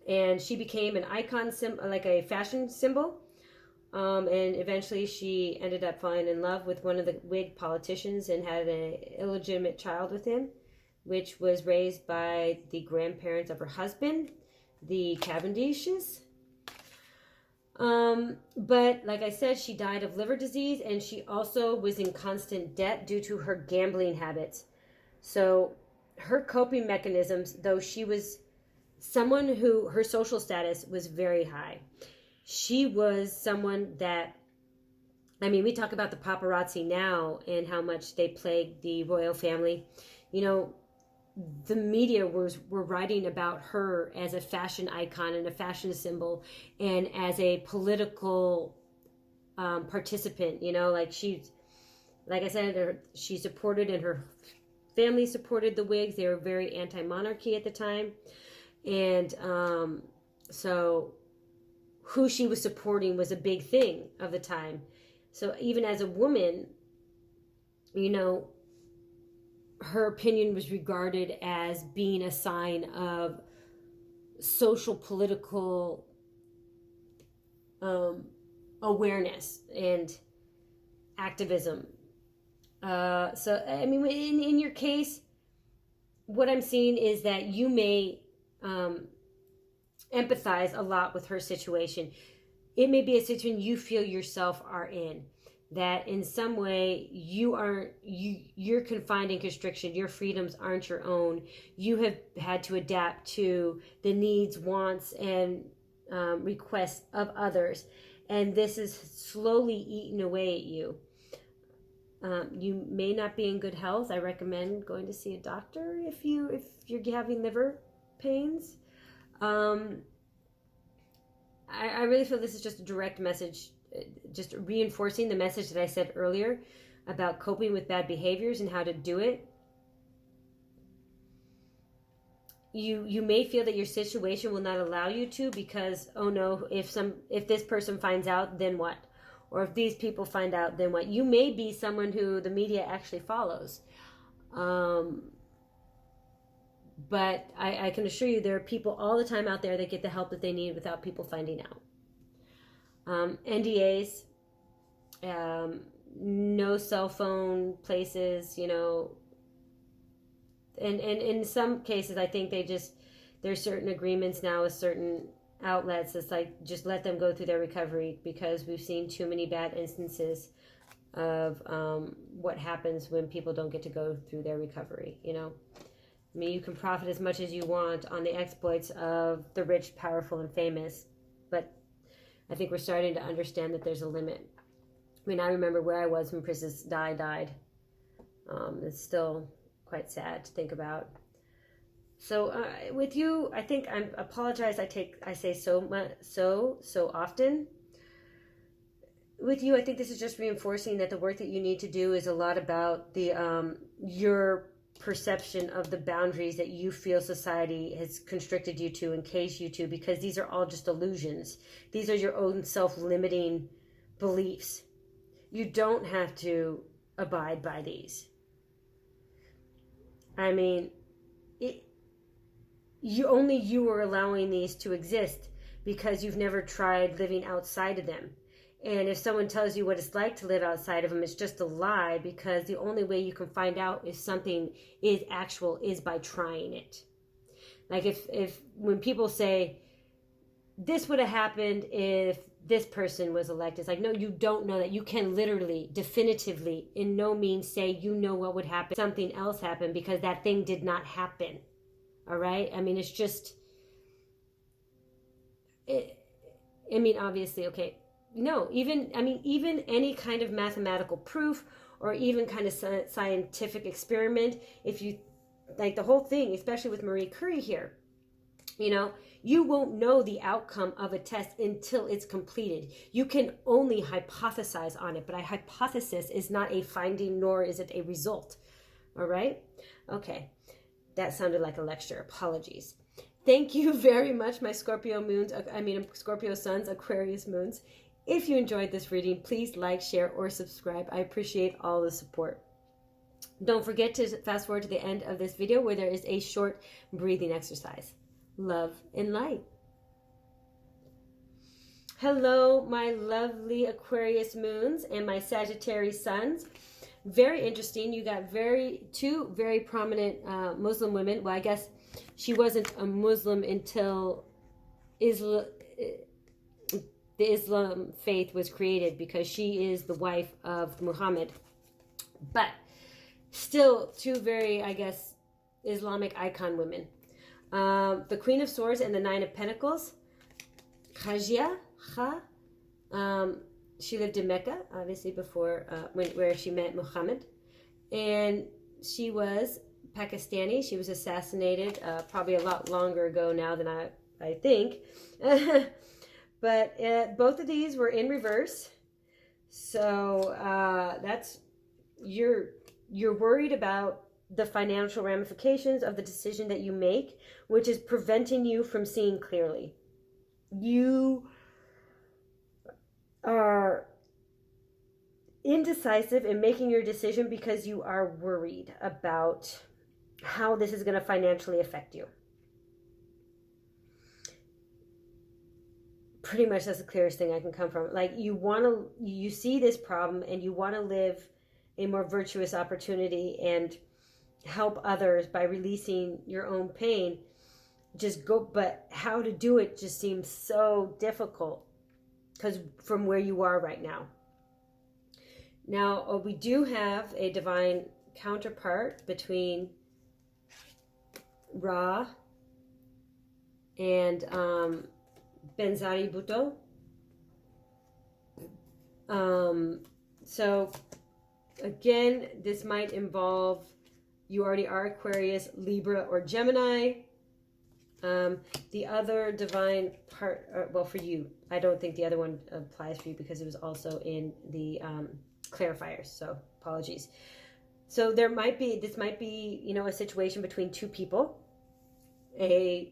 and she became an icon, like a fashion symbol. And eventually she ended up falling in love with one of the wig politicians and had an illegitimate child with him, which was raised by the grandparents of her husband, the Cavendishes. But like I said, she died of liver disease, and she also was in constant debt due to her gambling habits. So her coping mechanisms, though she was someone who her social status was very high. She was someone that, I mean, we talk about the paparazzi now and how much they plague the royal family. You know, the media were writing about her as a fashion icon and a fashion symbol and as a political participant, you know, like I said, she supported and her family supported the wigs. They were very anti-monarchy at the time. And so who she was supporting was a big thing of the time. So even as a woman, you know, her opinion was regarded as being a sign of social political awareness and activism. So, I mean, in your case, what I'm seeing is that you may empathize a lot with her situation. It may be a situation you feel yourself are in, that in some way you're confined in constriction. Your freedoms aren't your own. You have had to adapt to the needs, wants, and requests of others, and this is slowly eating away at you. You may not be in good health. I recommend going to see a doctor if you're having liver pains. I really feel this is just a direct message, just reinforcing the message that I said earlier about coping with bad behaviors and how to do it. You may feel that your situation will not allow you to, because, oh no, if this person finds out, then what? Or if these people find out, then what? You may be someone who the media actually follows. But I can assure you there are people all the time out there that get the help that they need without people finding out. NDAs, no cell phone places, you know. And in some cases, I think there's certain agreements now with certain outlets. It's like, just let them go through their recovery, because we've seen too many bad instances of what happens when people don't get to go through their recovery, you know. I mean, you can profit as much as you want on the exploits of the rich, powerful, and famous, but I think we're starting to understand that there's a limit. I mean, I remember where I was when Princess Di died. It's still quite sad to think about. So with you, I think I apologize. I say so much, so often. With you, I think this is just reinforcing that the work that you need to do is a lot about the your perception of the boundaries that you feel society has constricted you to, encased you to, because these are all just illusions. These are your own self-limiting beliefs. You don't have to abide by these. I mean, you are allowing these to exist because you've never tried living outside of them. And if someone tells you what it's like to live outside of them, it's just a lie, because the only way you can find out if something is actual is by trying it. Like if when people say, this would have happened if this person was elected, it's like, no, you don't know that. You can literally, definitively, in no means say you know what would happen if something else happened, because that thing did not happen. All right? I mean, it's just, obviously, okay. No, even any kind of mathematical proof or even kind of scientific experiment, if you, like the whole thing, especially with Marie Curie here, you know, you won't know the outcome of a test until it's completed. You can only hypothesize on it, but a hypothesis is not a finding, nor is it a result. All right? Okay. that sounded like a lecture. Apologies. Thank you very much, my Scorpio moons, Scorpio suns, Aquarius moons. If you enjoyed this reading, please like, share, or subscribe. I appreciate all the support. Don't forget to fast forward to the end of this video where there is a short breathing exercise. Love and light. Hello, my lovely Aquarius moons and my Sagittarius suns. Very interesting. You got two very prominent Muslim women. Well, I guess she wasn't a Muslim until the Islam faith was created, because she is the wife of Muhammad. But still two very, I guess, Islamic icon women. The Queen of Swords and the Nine of Pentacles. Khadija. She lived in Mecca, obviously, before where she met Muhammad. And she was Pakistani. She was assassinated probably a lot longer ago now than I think. But both of these were in reverse. So that's, you're worried about the financial ramifications of the decision that you make, which is preventing you from seeing clearly. You are indecisive in making your decision because you are worried about how this is going to financially affect you. Pretty much that's the clearest thing I can come from. Like, you see this problem and you want to live a more virtuous opportunity and help others by releasing your own pain. But how to do it just seems so difficult, because from where you are right now. Now, we do have a divine counterpart between Ra and Benzari Bhutto. So again, this might involve, you already are Aquarius, Libra, or Gemini. The other divine part, well, for you, I don't think the other one applies for you because it was also in the clarifiers, so apologies. So this might be, you know, a situation between two people, a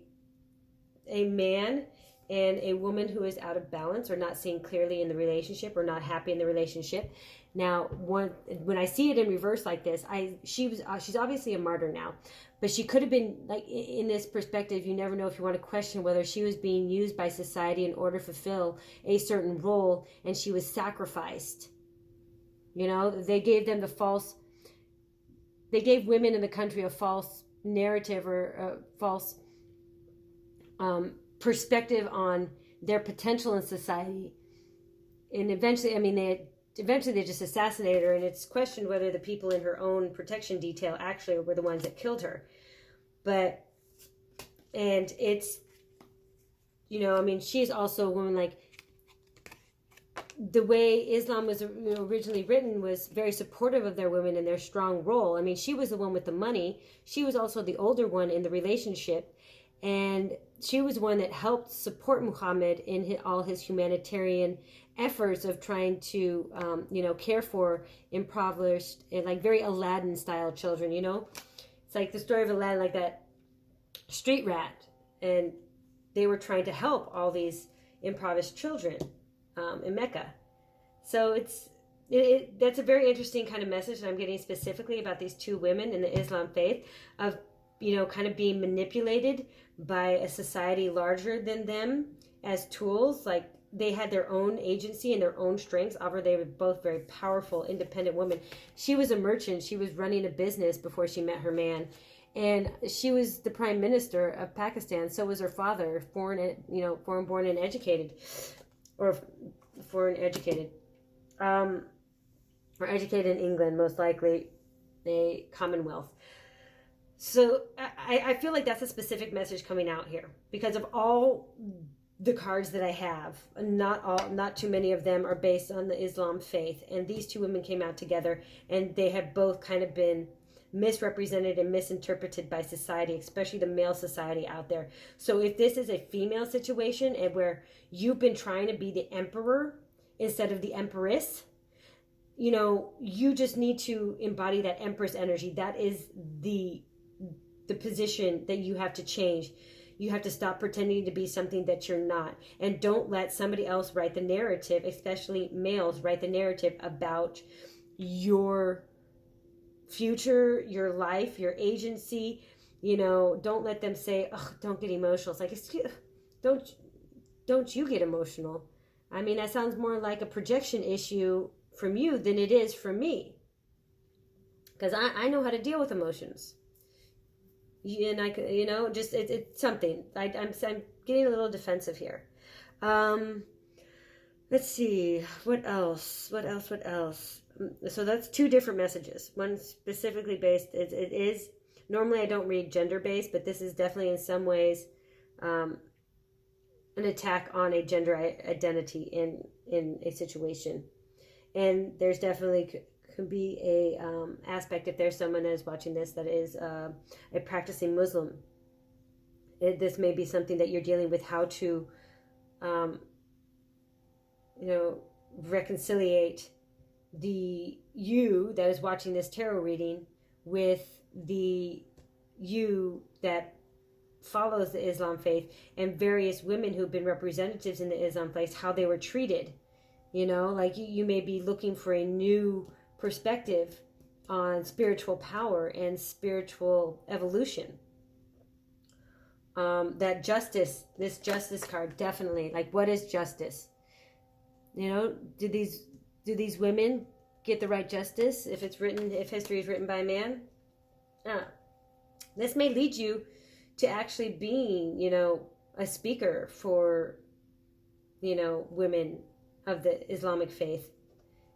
man and a woman who is out of balance or not seeing clearly in the relationship or not happy in the relationship. Now, when I see it in reverse like this, she's obviously a martyr now, but she could have been, like, in this perspective, you never know if you want to question whether she was being used by society in order to fulfill a certain role, and she was sacrificed. You know, they gave women in the country a false narrative or a false perspective on their potential in society. And eventually, they just assassinated her, and it's questioned whether the people in her own protection detail actually were the ones that killed her. And it's, you know, she's also a woman, like, the way Islam was originally written was very supportive of their women and their strong role. She was the one with the money. She was also the older one in the relationship, and she was one that helped support Muhammad in all his humanitarian efforts of trying to, care for impoverished and, like, very Aladdin-style children, you know? It's like the story of Aladdin, like that street rat, and they were trying to help all these impoverished children in Mecca. So that's a very interesting kind of message that I'm getting specifically about these two women in the Islam faith of, kind of being manipulated by a society larger than them as tools. Like, they had their own agency and their own strengths. However, they were both very powerful, independent women. She was a merchant. She was running a business before she met her man. And she was the prime minister of Pakistan. So was her father, foreign born and educated. Or foreign educated. Or educated in England, most likely. A Commonwealth. So I feel like that's a specific message coming out here, because of all the cards that I have, not too many of them are based on the Islam faith, and these two women came out together, and they have both kind of been misrepresented and misinterpreted by society, especially the male society out there. So if this is a female situation and where you've been trying to be the emperor instead of the empress, you just need to embody that empress energy. That is the position that you have to change. You have to stop pretending to be something that you're not. And don't let somebody else write the narrative, especially males, write the narrative about your future, your life, your agency. You know, don't let them say, oh, don't get emotional. It's like, don't you get emotional. I mean, that sounds more like a projection issue from you than it is from me. Because I know how to deal with emotions. And I, you know, just it's something. I'm getting a little defensive here. Let's see, what else? So that's two different messages. One specifically based. It is normally I don't read gender based, but this is definitely in some ways an attack on a gender identity in a situation. And there's definitely could be a aspect if there's someone that is watching this that is a practicing Muslim. This may be something that you're dealing with, how to you know, reconciliate the you that is watching this tarot reading with the you that follows the Islam faith, and various women who've been representatives in the Islam faith, how they were treated. You know, like you may be looking for a new perspective on spiritual power and spiritual evolution. That justice, this justice card, definitely, like, what is justice? You know, do these women get the right justice if history is written by a man? This may lead you to actually being, you know, a speaker for, you know, women of the Islamic faith.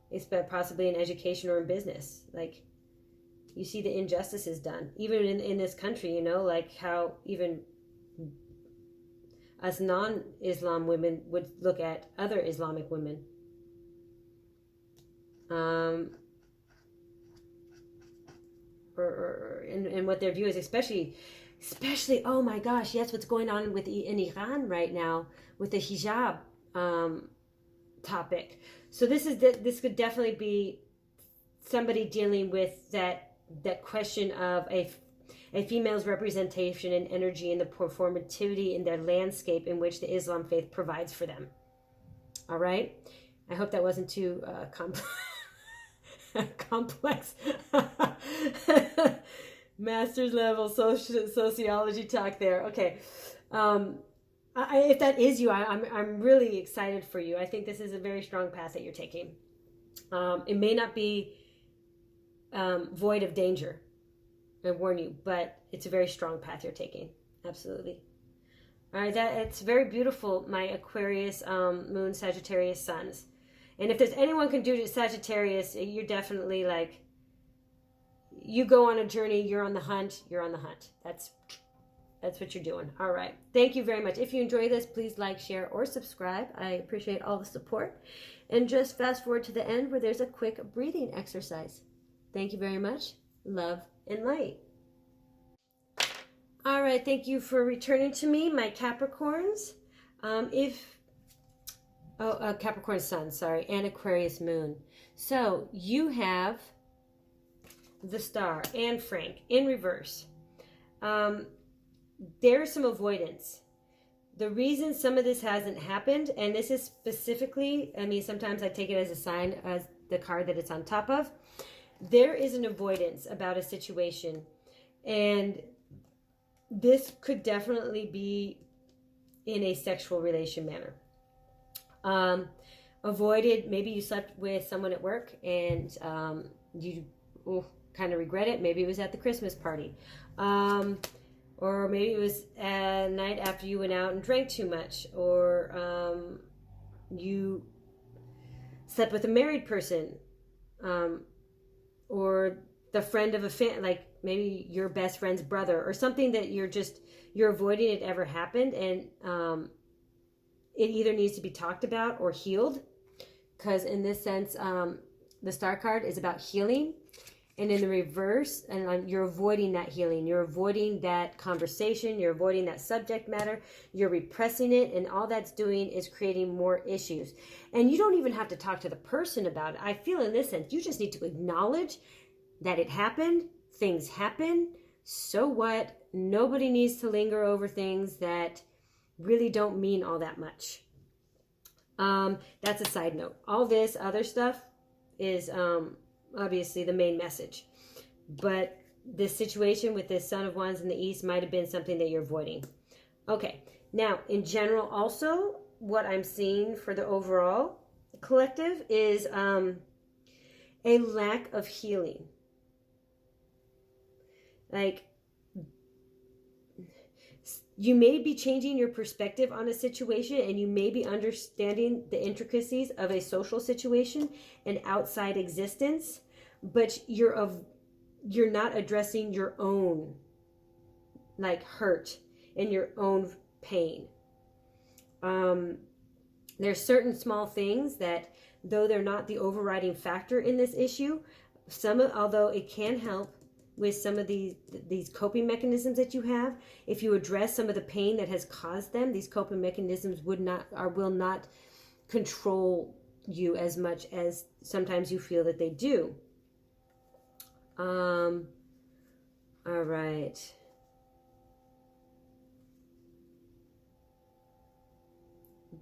It's possibly in education or in business. Like, you see the injustices done, even in this country, you know, like how even us non-Islam women would look at other Islamic women. And what their view is, especially, oh my gosh, yes, what's going on in Iran right now with the hijab topic. So this could definitely be somebody dealing with that question of a female's representation and energy and the performativity in their landscape in which the Islam faith provides for them. All right? I hope that wasn't too complex. Master's level sociology talk there. Okay. If that is you, I'm really excited for you. I think this is a very strong path that you're taking. It may not be void of danger, I warn you, but it's a very strong path you're taking. Absolutely. All right, it's very beautiful, my Aquarius, Moon, Sagittarius, Suns. And if there's anyone can do to Sagittarius, you're definitely like, you go on a journey, you're on the hunt. That's what you're doing. All right. Thank you very much. If you enjoy this, please like, share, or subscribe. I appreciate all the support. And just fast forward to the end where there's a quick breathing exercise. Thank you very much. Love and light. All right. Thank you for returning to me, my Capricorns. Capricorn Sun, sorry, and Aquarius Moon. So you have the Star and Frank in reverse. There's some avoidance. The reason some of this hasn't happened, and this is specifically, I mean, sometimes I take it as a sign as the card that it's on top of. There is an avoidance about a situation, and this could definitely be in a sexual relation manner. Avoided, maybe you slept with someone at work and you kind of regret it. Maybe it was at the Christmas party. Or maybe it was a night after you went out and drank too much. Or you slept with a married person. Or the friend of a fan, like maybe your best friend's brother. Or something that you're avoiding it ever happened. And it either needs to be talked about or healed. Because in this sense, the Star card is about healing. And in the reverse, and you're avoiding that healing. You're avoiding that conversation. You're avoiding that subject matter. You're repressing it. And all that's doing is creating more issues. And you don't even have to talk to the person about it. I feel in this sense, you just need to acknowledge that it happened. Things happen. So what? nobody needs to linger over things that really don't mean all that much. That's a side note. All this other stuff is obviously the main message. But this situation with this Son of Wands in the East might have been something that you're avoiding. Okay. Now, in general, also, what I'm seeing for the overall collective is a lack of healing. Like, you may be changing your perspective on a situation, and you may be understanding the intricacies of a social situation and outside existence, but you're not addressing your own, like, hurt and your own pain. There's certain small things that, though they're not the overriding factor in this issue, although it can help with some of these coping mechanisms that you have, if you address some of the pain that has caused them, these coping mechanisms will not control you as much as sometimes you feel that they do. All right.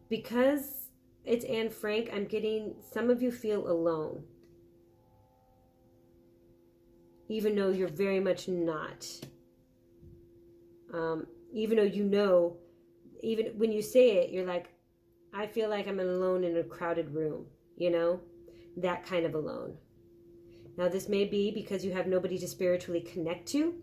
Because it's Anne Frank, I'm getting some of you feel alone. Even though you're very much not. Even though even when you say it, you're like, I feel like I'm alone in a crowded room, that kind of alone. Now, this may be because you have nobody to spiritually connect to.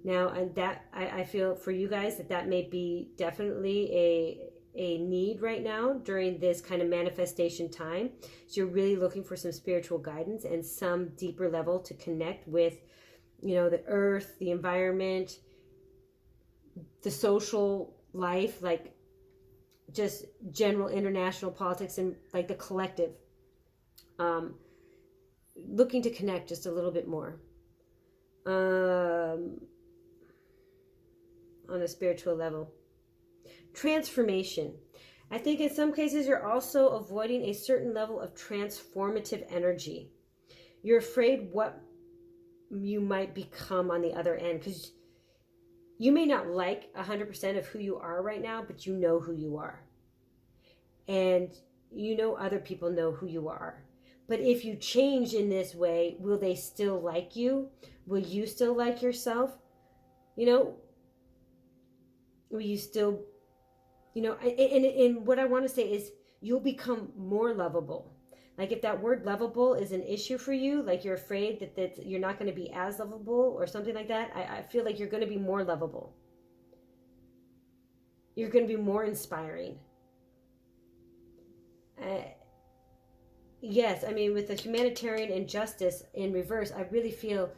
Now, and that I feel for you guys that may be definitely a need right now during this kind of manifestation time. So you're really looking for some spiritual guidance and some deeper level to connect with, the earth, the environment, the social life, like just general international politics and like the collective. Looking to connect just a little bit more on a spiritual level. Transformation. I think in some cases you're also avoiding a certain level of transformative energy. You're afraid what you might become on the other end, because you may not like 100% of who you are right now, but you know who you are. And other people know who you are. But if you change in this way, will they still like you? Will you still like yourself? Will you still, and what I want to say is you'll become more lovable. Like if that word lovable is an issue for you, like you're afraid that you're not going to be as lovable or something like that, I feel like you're going to be more lovable. You're going to be more inspiring. Yes, I mean, with the humanitarian injustice in reverse, I really feel,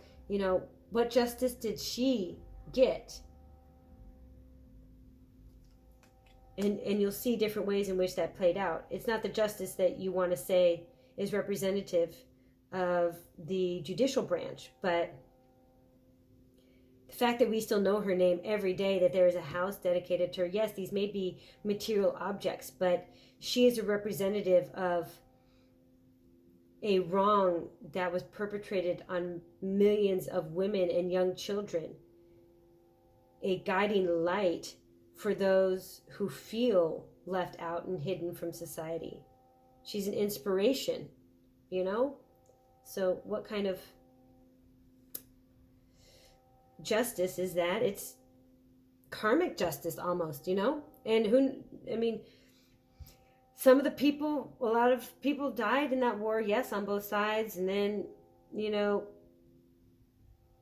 what justice did she get? And you'll see different ways in which that played out. It's not the justice that you want to say is representative of the judicial branch, but the fact that we still know her name every day, that there is a house dedicated to her. Yes, these may be material objects, but she is a representative of a wrong that was perpetrated on millions of women and young children. A guiding light for those who feel left out and hidden from society. She's an inspiration, So what kind of justice is that? It's karmic justice almost, And some of the people, a lot of people died in that war, yes, on both sides. And then,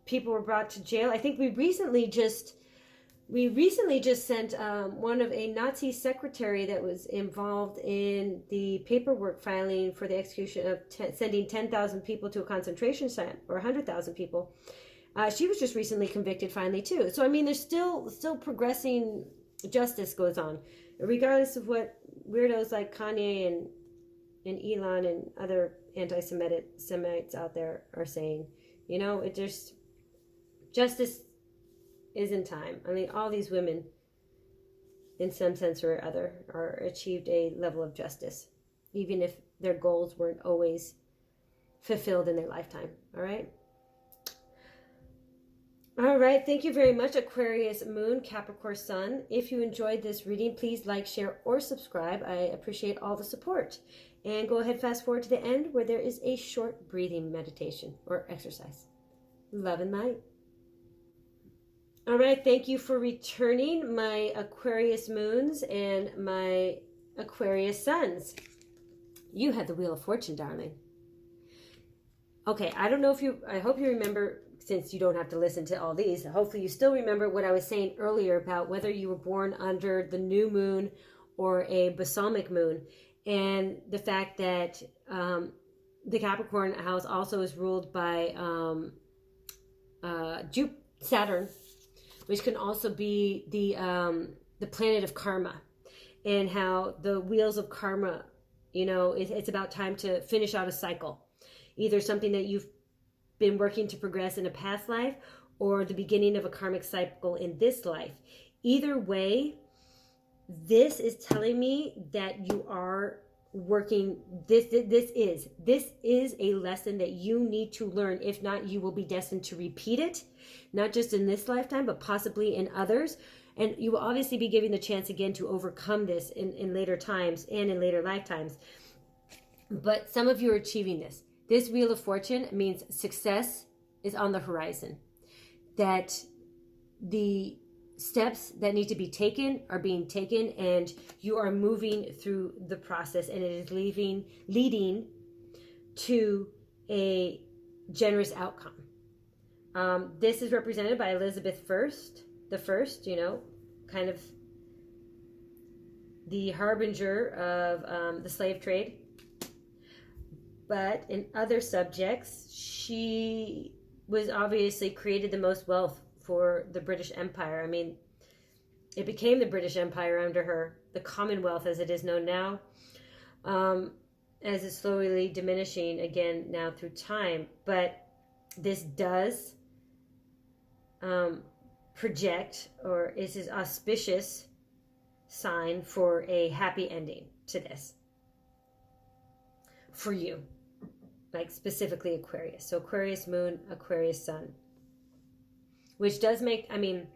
people were brought to jail. I think we recently just sent one of a Nazi secretary that was involved in the paperwork filing for the execution of sending 10,000 people to a concentration camp, or 100,000 people. She was just recently convicted finally too. So, I mean, there's still progressing justice goes on, regardless of what weirdos like Kanye and Elon and other anti-Semites out there are saying. It just, justice is in time. I mean, all these women, in some sense or other, are achieved a level of justice, even if their goals weren't always fulfilled in their lifetime. All right. All right, thank you very much, Aquarius Moon, Capricorn Sun. If you enjoyed this reading, please like, share, or subscribe. I appreciate all the support. And go ahead, fast forward to the end where there is a short breathing meditation or exercise. Love and light. All right, thank you for returning, my Aquarius Moons and my Aquarius Suns. You had the Wheel of Fortune, darling. Okay, I don't know if you, I hope you remember, since you don't have to listen to all these, hopefully you still remember what I was saying earlier about whether you were born under the new moon or a balsamic moon, and the fact that the Capricorn house also is ruled by Saturn, which can also be the planet of karma, and how the wheels of karma, you know, it's about time to finish out a cycle. Either something that you've been working to progress in a past life or the beginning of a karmic cycle in this life. Either way, this is telling me that you are working, this is a lesson that you need to learn. If not, you will be destined to repeat it, not just in this lifetime, but possibly in others. And you will obviously be given the chance again to overcome this in later times and in later lifetimes. But some of you are achieving this. This Wheel of Fortune means success is on the horizon. That the steps that need to be taken are being taken, and you are moving through the process, and it is leading to a generous outcome. This is represented by Elizabeth the first, you know, kind of the harbinger of the slave trade. But in other subjects, she was obviously created the most wealth for the British Empire. I mean, it became the British Empire under her, the Commonwealth as it is known now, as it's slowly diminishing again now through time. But this does project, or is an auspicious sign for a happy ending to this for you, like specifically Aquarius. So Aquarius Moon, Aquarius Sun, which does make, I mean,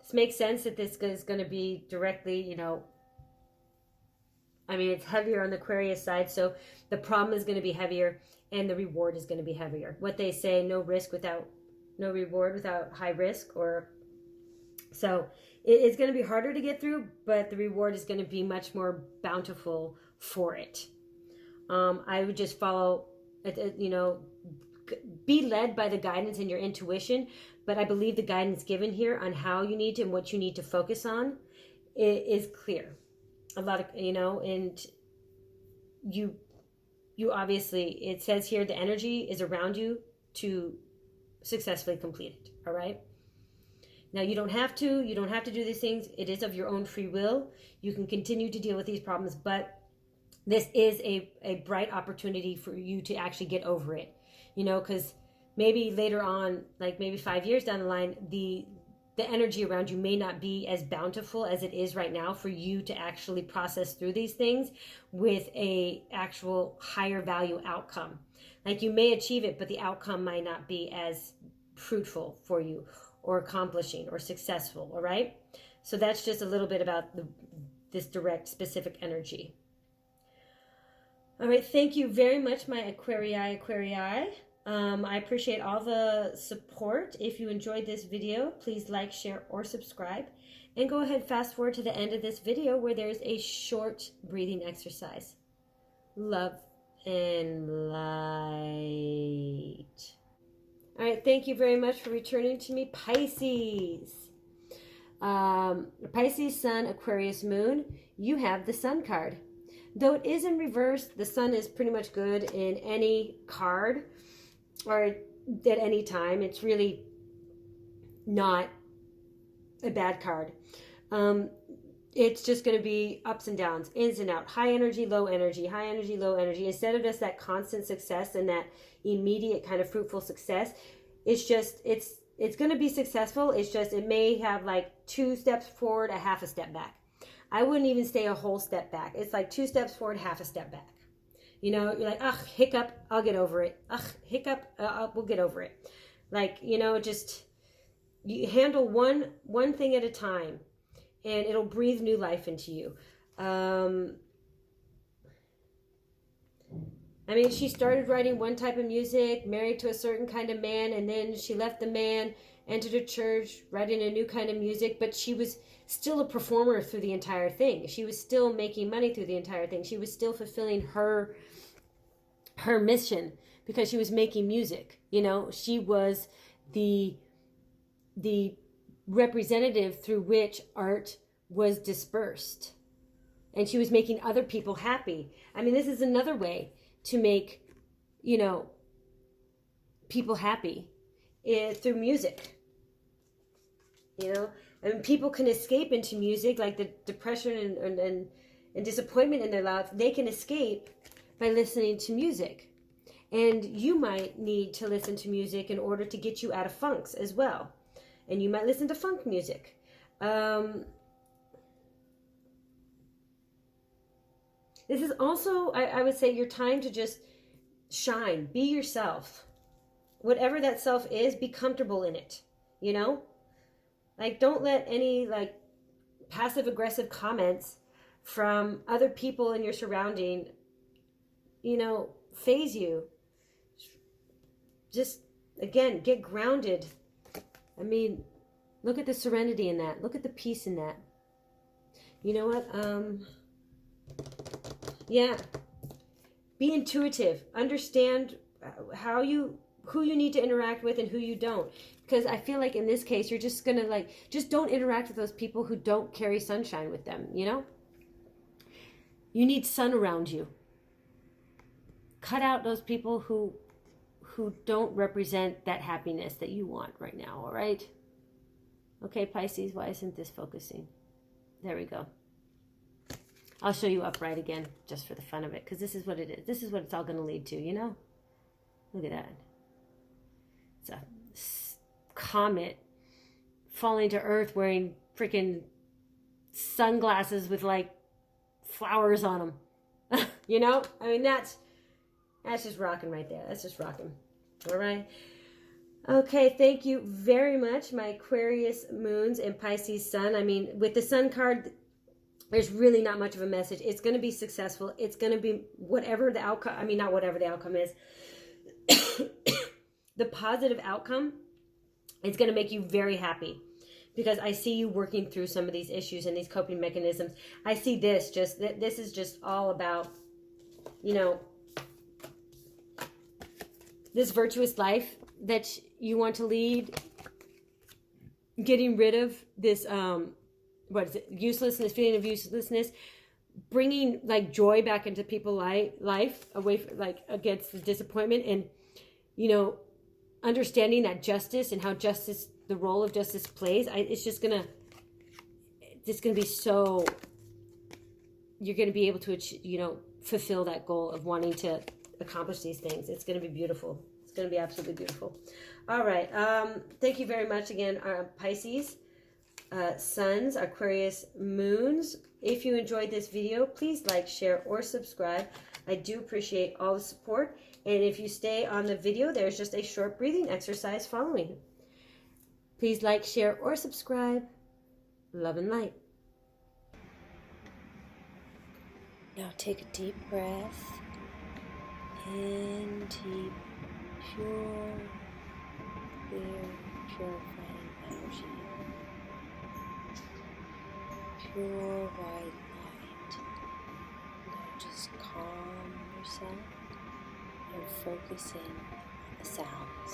this makes sense that this is going to be directly, you know, I mean, it's heavier on the Aquarius side, so the problem is going to be heavier and the reward is going to be heavier. What they say, no reward without high risk, or so it's going to be harder to get through, but the reward is going to be much more bountiful for it. I would just follow, you know, be led by the guidance and your intuition, but I believe the guidance given here on how you need to and what you need to focus on is clear. A lot of, you know, and you obviously, it says here the energy is around you to successfully complete it. All right. Now you don't have to do these things. It is of your own free will. You can continue to deal with these problems, but this is a bright opportunity for you to actually get over it, you know, because maybe later on, like maybe 5 years down the line, the energy around you may not be as bountiful as it is right now for you to actually process through these things with a actual higher value outcome. Like you may achieve it, but the outcome might not be as fruitful for you or accomplishing or successful. All right. So that's just a little bit about this direct specific energy. All right, thank you very much, my Aquarii. I appreciate all the support. If you enjoyed this video, please like, share, or subscribe. And go ahead, fast forward to the end of this video where there's a short breathing exercise. Love and light. All right, thank you very much for returning to me, Pisces. Pisces, Sun, Aquarius, Moon. You have the Sun card. Though it is in reverse, the Sun is pretty much good in any card or at any time. It's really not a bad card. It's just going to be ups and downs, ins and out, high energy, low energy, high energy, low energy. Instead of just that constant success and that immediate kind of fruitful success, it's just, it's going to be successful. It's just, it may have like 2 steps forward, a half a step back. I wouldn't even say a whole step back. It's like 2 steps forward, half a step back. You know, you're like, ugh, hiccup, I'll get over it. Ugh, hiccup, we'll get over it. Like, you know, just, You handle one thing at a time, and it'll breathe new life into you. I mean, she started writing one type of music, married to a certain kind of man, and then she left the man, entered a church, writing a new kind of music, but she was still a performer through the entire thing. She was still making money through the entire thing. She was still fulfilling her mission because she was making music. You know, she was the representative through which art was dispersed. And she was making other people happy. I mean, this is another way to make, you know, people happy through music. You know, I mean, people can escape into music, like the depression and disappointment in their life. They can escape by listening to music. And you might need to listen to music in order to get you out of funks as well. And you might listen to funk music. This is also, I would say, your time to just shine. Be yourself. Whatever that self is, be comfortable in it. You know? Like, don't let any, like, passive-aggressive comments from other people in your surrounding, you know, phase you. Just, again, get grounded. I mean, look at the serenity in that. Look at the peace in that. You know what? Yeah. Be intuitive. Understand who you need to interact with and who you don't. Because I feel like in this case, you're just going to, like, just don't interact with those people who don't carry sunshine with them, you know? You need sun around you. Cut out those people who don't represent that happiness that you want right now, all right? Okay, Pisces, why isn't this focusing? There we go. I'll show you upright again, just for the fun of it, because this is what it is. This is what it's all going to lead to, you know? Look at that. It's a comet falling to Earth wearing freaking sunglasses with, like, flowers on them. You know? I mean, that's just rocking right there. That's just rocking. All right? Okay, thank you very much, my Aquarius moons and Pisces sun. I mean, with the sun card, there's really not much of a message. It's going to be successful. It's going to be whatever the outcome, I mean, not whatever the outcome is. The positive outcome is going to make you very happy, because I see you working through some of these issues and these coping mechanisms. I see this is just all about, you know, this virtuous life that you want to lead, getting rid of this, what is it, uselessness, feeling of uselessness, bringing, like, joy back into people's life, away from, like, against the disappointment, and, you know, understanding that justice and how justice, the role of justice plays. It's going to be so, you're going to be able to, you know, fulfill that goal of wanting to accomplish these things. It's going to be beautiful. It's going to be absolutely beautiful. All right. Thank you very much again, Pisces, suns, Aquarius moons. If you enjoyed this video, please like, share, or subscribe. I do appreciate all the support. And if you stay on the video, there's just a short breathing exercise following. Please like, share, or subscribe. Love and light. Now take a deep breath. In deep, pure, clear, purifying energy. Pure white light. Now just calm yourself and focus in on the sounds.